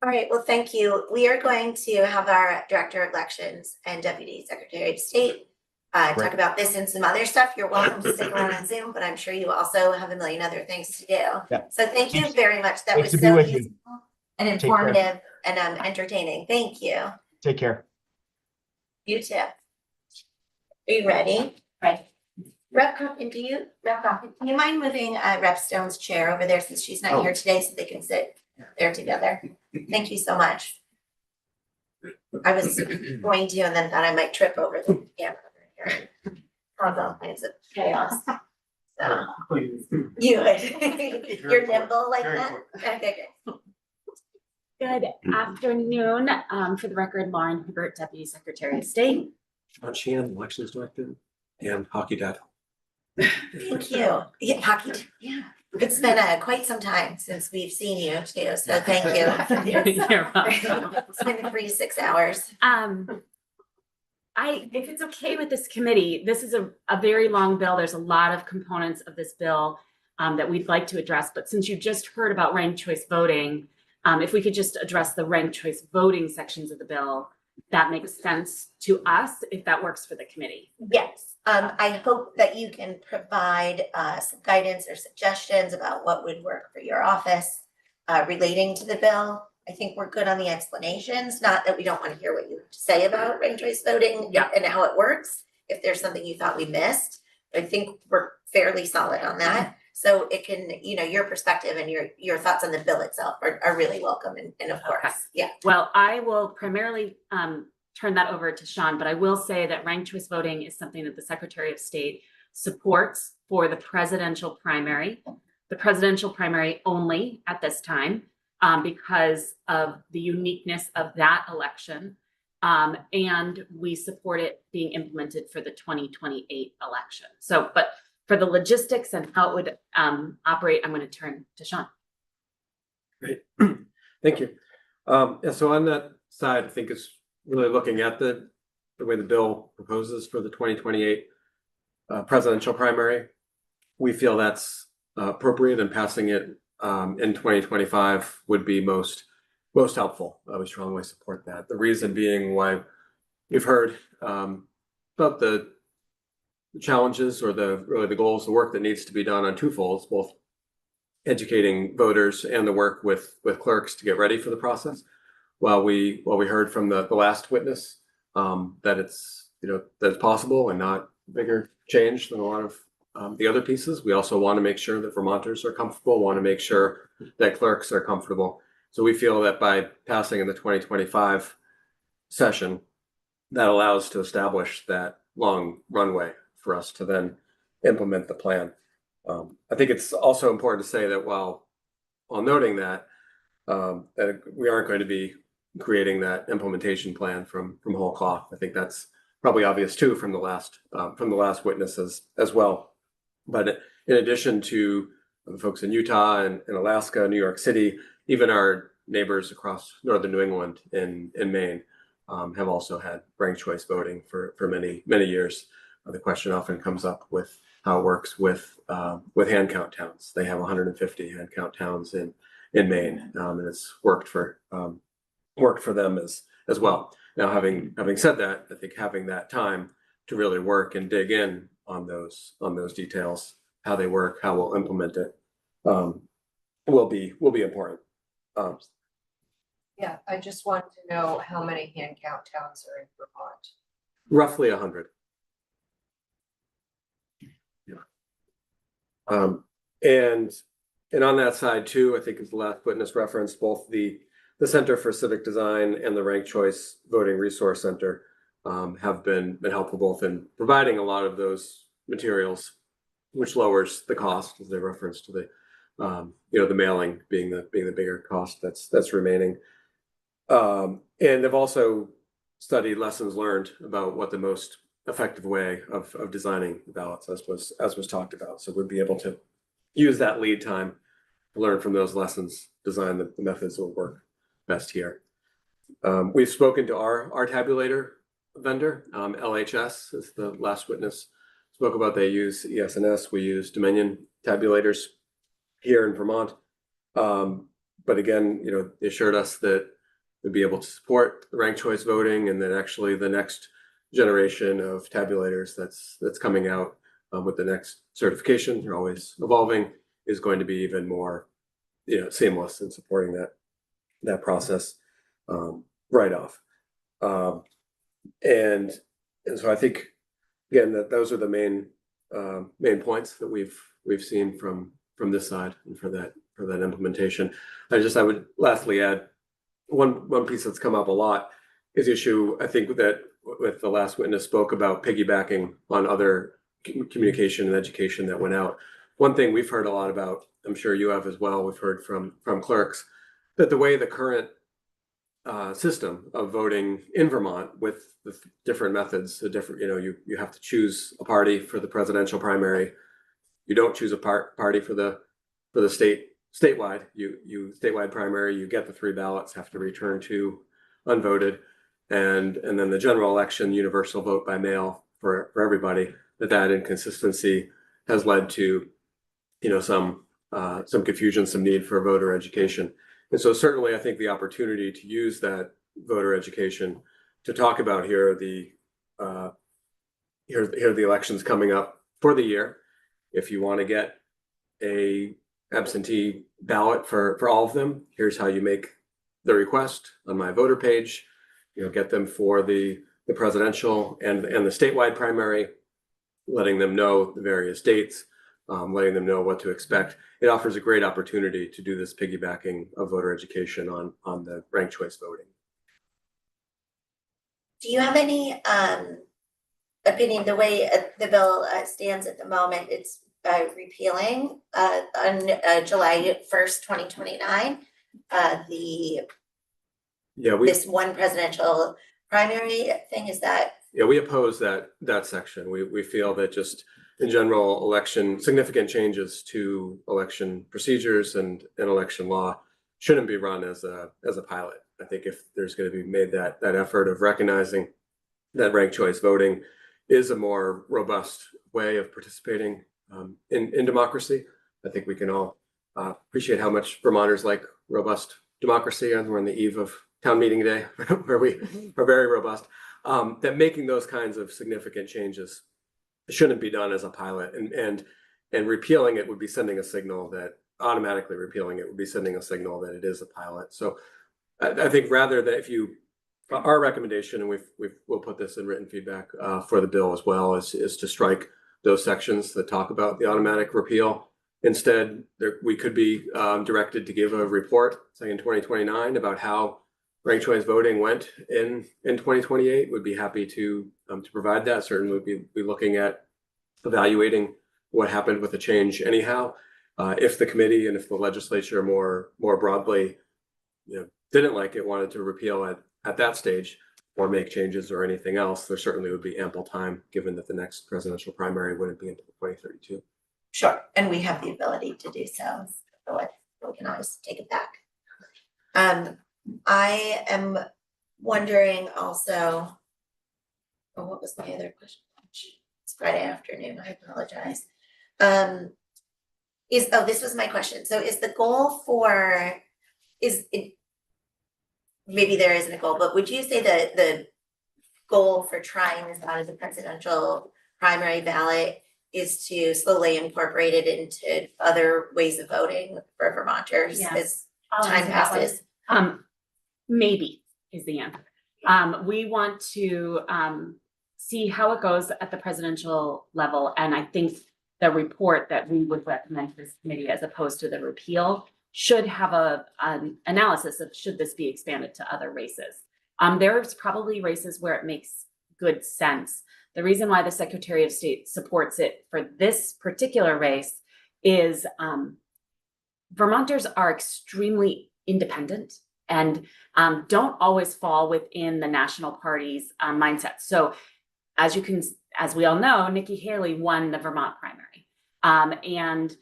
S1: All right, well, thank you. We are going to have our Director of Elections and Deputy Secretary of State talk about this and some other stuff. You're welcome to stick around on Zoom, but I'm sure you also have a million other things to do.
S13: Yeah.
S1: So thank you very much. That
S13: Thanks
S1: was
S13: to be
S1: so
S13: with you.
S1: useful and
S13: care.
S1: informative and entertaining. Thank you.
S13: Take care.
S1: You too. Are you ready? Right. Rep Coppin, do you mind moving Rep Stone's chair over there since she's not here today so they can sit there together? Thank you so much. I was going to and then thought I might trip over the camera here. Cause all kinds of chaos. So you're nimble like that? Okay, good.
S14: Good afternoon. For the record, Lauren Hibbert, Deputy Secretary of State.
S15: John Sheehan, Elections Director, and Hockey Dad.
S1: Thank you. Yeah, hockey, yeah. It's been quite some time since we've seen you too, so thank you.
S14: You're welcome.
S1: It's been 3 to 6 hours.
S14: If it's okay with this committee, this is a very long bill. There's a lot of components of this bill that we'd like to address, but since you just heard about ranked choice voting, if we could just address the ranked choice voting sections of the bill, that makes sense to us, if that works for the committee.
S1: Yes, I hope that you can provide some guidance or suggestions about what would work for your office relating to the bill. I think we're good on the explanations, not that we don't want to hear what you have to say about ranked choice voting and how it works. If there's something you thought we missed, I think we're fairly solid on that. So it can, your perspective and your thoughts on the bill itself are really welcome and of course, yeah.
S14: Well, I will primarily turn that over to Sean, but I will say that ranked choice voting is something that the Secretary of State supports for the presidential primary only at this time, because of the uniqueness of that election. And we support it being implemented for the 2028 election. So, but for the logistics and how it would operate, I'm going to turn to Sean.
S15: Great, thank you. Yeah, so on that side, I think it's really looking at the way the bill proposes for the 2028 presidential primary. We feel that's appropriate, and passing it in 2025 would be most helpful. We strongly support that. The reason being why we've heard about the challenges or the goals, the work that needs to be done on two folds, both educating voters and the work with clerks to get ready for the process. While we heard from the last witness that it's that it's possible and not bigger change than a lot of the other pieces, we also want to make sure that Vermonters are comfortable, want to make sure that clerks are comfortable. So we feel that by passing in the 2025 session, that allows to establish that long runway for us to then implement the plan. I think it's also important to say that while noting that we aren't going to be creating that implementation plan from whole cloth. I think that's probably obvious too from the last witnesses as well. But in addition to the folks in Utah and Alaska, New York City, even our neighbors across northern New England in Maine have also had ranked choice voting for many years. The question often comes up with how it works with hand count towns. They have 150 hand count towns in Maine, and it's worked for them as well. Now, having said that, I think having that time to really work and dig in on those details, how they work, how we'll implement it, will be important.
S12: Yeah, I just want to know how many hand count towns are in Vermont.
S15: Roughly 100. And on that side too, I think as the last witness referenced, both the Center for Civic Design and the Ranked Choice Voting Resource Center have been helpful both in providing a lot of those materials, which lowers the cost, as they referenced to the the mailing being the bigger cost that's remaining. And they've also studied lessons learned about what the most effective way of designing the ballots as was talked about. So we'd be able to use that lead time to learn from those lessons, design the methods that will work best here. We've spoken to our tabulator vendor, LHS, as the last witness spoke about. They use ES&S. We use Dominion tabulators here in Vermont. But again, they assured us that we'd be able to support the ranked choice voting, and then actually the next generation of tabulators that's coming out with the next certification, they're always evolving, is going to be even more seamless in supporting that process right off. And so I think again that those are the main points that we've seen from this side and for that implementation. I would lastly add one piece that's come up a lot is the issue, I think, that with the last witness spoke about piggybacking on other communication and education that went out. One thing we've heard a lot about, I'm sure you have as well, we've heard from clerks, that the way the current system of voting in Vermont with the different methods, the different, you have to choose a party for the presidential primary. You don't choose a party for the statewide. You statewide primary, you get the 3 ballots, have to return 2 unvoted. And then the general election, universal vote by mail for everybody. That inconsistency has led to, some confusion, some need for voter education. And so certainly I think the opportunity to use that voter education to talk about here are the elections coming up for the year. If you want to get a absentee ballot for all of them, here's how you make the request on my voter page. Get them for the presidential and the statewide primary, letting them know the various dates, letting them know what to expect. It offers a great opportunity to do this piggybacking of voter education on the ranked choice voting.
S1: Do you have any opinion, the way the bill stands at the moment, it's repealing on July 1st, 2029, this one presidential primary thing, is that?
S15: Yeah, we oppose that section. We feel that just in general significant changes to election procedures and election law shouldn't be run as a pilot. I think if there's going to be made that effort of recognizing that ranked choice voting is a more robust way of participating in democracy, I think we can all appreciate how much Vermonters like robust democracy, and we're on the eve of town meeting day where we are very robust. That making those kinds of significant changes shouldn't be done as a pilot, and repealing it would be sending a signal that automatically repealing it would be sending a signal that it is a pilot. So I think rather that our recommendation, and we'll put this in written feedback for the bill as well, is to strike those sections that talk about the automatic repeal. Instead, we could be directed to give a report, say in 2029, about how ranked choice voting went in 2028. Would be happy to provide that. Certainly would be looking at evaluating what happened with the change anyhow. If the committee and if the legislature more broadly, didn't like it, wanted to repeal at that stage or make changes or anything else, there certainly would be ample time, given that the next presidential primary wouldn't be until 2032.
S1: Sure, and we have the ability to do so. We can always take it back. I am wondering also, what was my other question? It's Friday afternoon, I apologize. This was my question. So is the goal maybe there isn't a goal, but would you say that the goal for trying this out as a presidential primary ballot is to slowly incorporate it into other ways of voting for Vermonters as time passes?
S14: Maybe is the answer. We want to see how it goes at the presidential level, and I think the report that we would recommend to this committee, as opposed to the repeal, should have an analysis of should this be expanded to other races. There's probably races where it makes good sense. The reason why the Secretary of State supports it for this particular race is Vermonters are extremely independent and don't always fall within the national party's mindset. So as we all know, Nikki Haley won the Vermont primary. And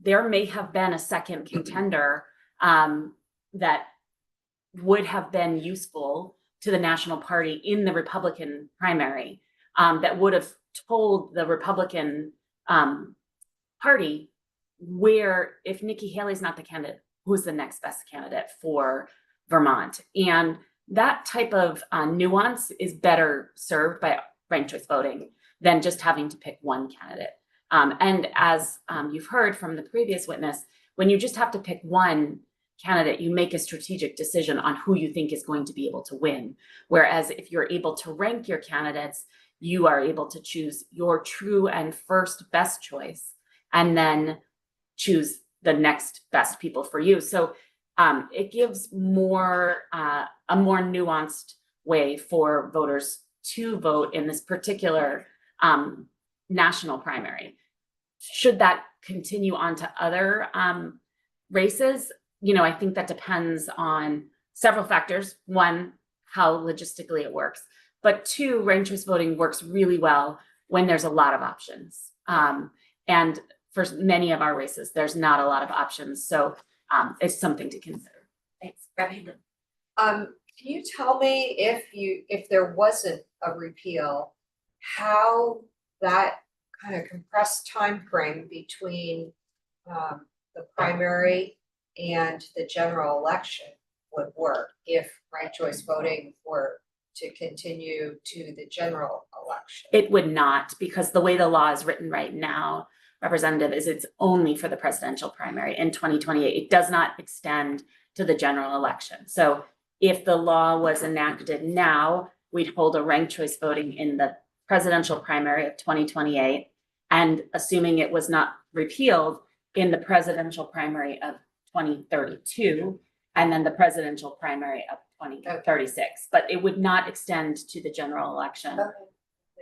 S14: there may have been a second contender that would have been useful to the national party in the Republican primary, that would have told the Republican party where, if Nikki Haley's not the candidate, who's the next best candidate for Vermont. And that type of nuance is better served by ranked choice voting than just having to pick one candidate. And as you've heard from the previous witness, when you just have to pick one candidate, you make a strategic decision on who you think is going to be able to win. Whereas if you're able to rank your candidates, you are able to choose your true and first best choice, and then choose the next best people for you. So it gives a more nuanced way for voters to vote in this particular national primary. Should that continue on to other races? I think that depends on several factors. One, how logistically it works. But two, ranked choice voting works really well when there's a lot of options. And for many of our races, there's not a lot of options. So it's something to consider.
S1: Thanks, Rebecca.
S12: Can you tell me if there wasn't a repeal, how that kind of compressed time frame between the primary and the general election would work if ranked choice voting were to continue to the general election?
S14: It would not, because the way the law is written right now, Representative, is it's only for the presidential primary in 2028. It does not extend to the general election. So if the law was enacted now, we'd hold a ranked choice voting in the presidential primary of 2028, and assuming it was not repealed, in the presidential primary of 2032, and then the presidential primary of 2036. But it would not extend to the general election.
S12: Okay,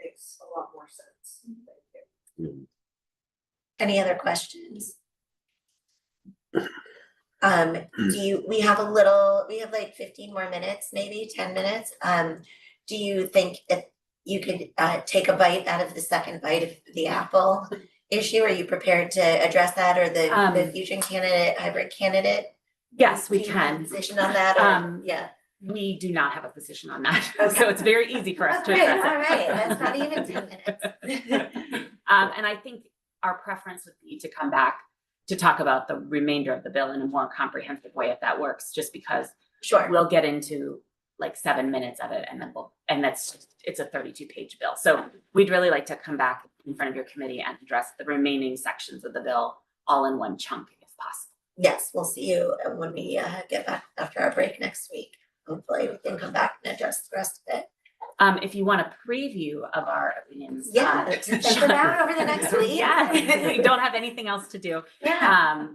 S12: makes a lot more sense. Thank you.
S1: Any other questions? We have like 15 more minutes, maybe 10 minutes. Do you think if you could take a bite out of the second bite of the apple issue? Are you prepared to address that, or the fusion candidate, hybrid candidate?
S14: Yes, we
S1: Do you have a
S14: can.
S1: position on that, or, yeah.
S14: We do not have a position on that.
S1: Okay.
S14: So it's very easy for us to
S1: Okay,
S14: address it.
S1: all right, that's not even 10 minutes.
S14: And I think our preference would be to come back to talk about the remainder of the bill in a more comprehensive way, if that works, just because
S1: Sure.
S14: we'll get into like 7 minutes of it, and then it's a 32-page bill. So we'd really like to come back in front of your committee and address the remaining sections of the bill all in one chunk, if possible.
S1: Yes, we'll see you when we get back after our break next week. Hopefully we can come back and address the rest of it.
S14: If you want a preview of our opinions.
S1: Yeah, think about it over the next week.
S14: Yeah, we don't have anything else to do.
S1: Yeah.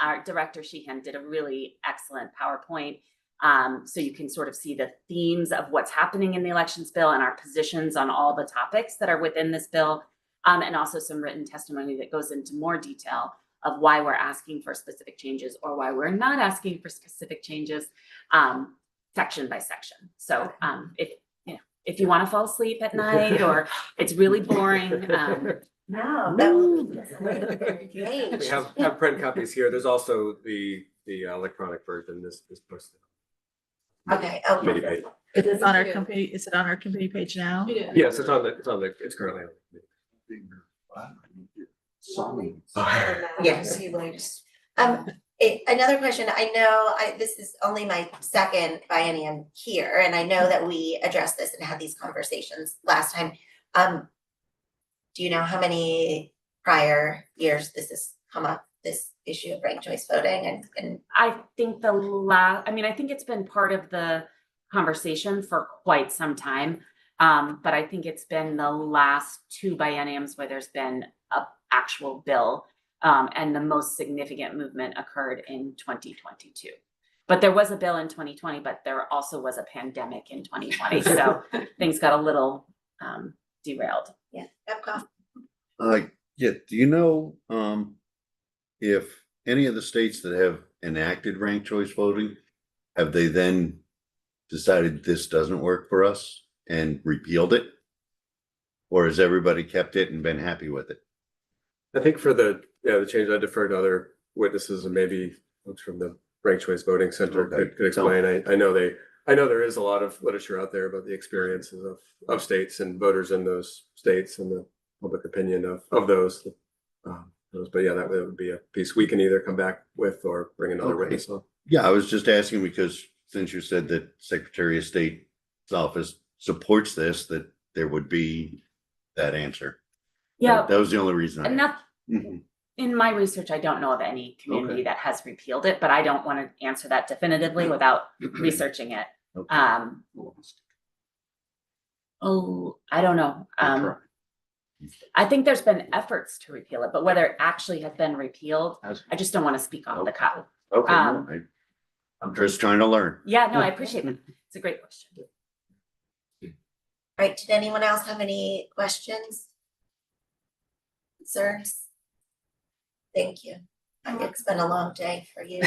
S14: Our director Sheehan did a really excellent PowerPoint. So you can sort of see the themes of what's happening in the elections bill and our positions on all the topics that are within this bill. And also some written testimony that goes into more detail of why we're asking for specific changes or why we're not asking for specific changes, section by section. So if you want to fall asleep at night or it's really boring,
S1: No, that would be great.
S15: We have print copies here. There's also the electronic version. This posted.
S1: Okay,
S15: Committee
S1: okay.
S15: page.
S5: It is on our committee, is it on our committee page now?
S15: Yes, it's it's currently on the committee.
S1: Yes. Another question, I know this is only my second biennium here, and I know that we addressed this and had these conversations last time. Do you know how many prior years this has come up, this issue of ranked choice voting and
S14: I think I think it's been part of the conversation for quite some time. But I think it's been the last 2 bienniums where there's been an actual bill. And the most significant movement occurred in 2022. But there was a bill in 2020, but there also was a pandemic in 2020. So things got a little derailed.
S1: yeah, Epcot?
S7: Yeah, do you know, if any of the states that have enacted ranked choice voting, have they then decided this doesn't work for us and repealed it? Or has everybody kept it and been happy with it?
S15: I think for the change, I defer to other witnesses and maybe folks from the Ranked Choice Voting Center could explain. I know there is a lot of literature out there about the experiences of states and voters in those states and the public opinion of those. But yeah, that would be a piece we can either come back with or bring another witness on.
S7: Yeah, I was just asking because since you said that Secretary of State's office supports this, that there would be that answer.
S14: Yeah.
S7: That was the only reason.
S14: And
S7: Mhm.
S14: in my research, I don't know of any community that has repealed it, but I don't want to answer that definitively without researching it.
S7: Okay.
S14: I don't know. I think there's been efforts to repeal it, but whether it actually has been repealed, I just don't want to speak off the cuff.
S7: Okay, no, I'm just trying to learn.
S14: Yeah, no, I appreciate it. It's a great question.
S1: All right, did anyone else have any questions? Concerns? Thank you. It's been a long day for you.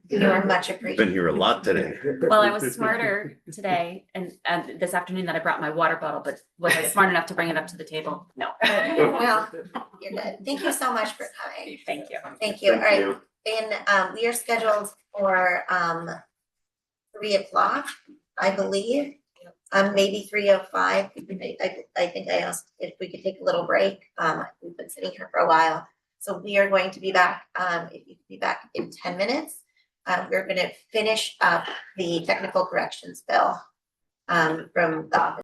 S1: You are much appreciated.
S7: Been here a lot today.
S14: Well, I was smarter today and this afternoon that I brought my water bottle, but was I smart enough to bring it up to the table? No.
S1: Well, you're good. Thank you so much for coming.
S14: Thank you.
S1: Thank you. All
S7: Thank
S1: right.
S7: you.
S1: And we are scheduled for 3:00, I believe. Maybe 3:05. I think I asked if we could take a little break. We've been sitting here for a while. So we are going to be back, if you could be back in 10 minutes. We're gonna finish up the technical corrections bill from the office.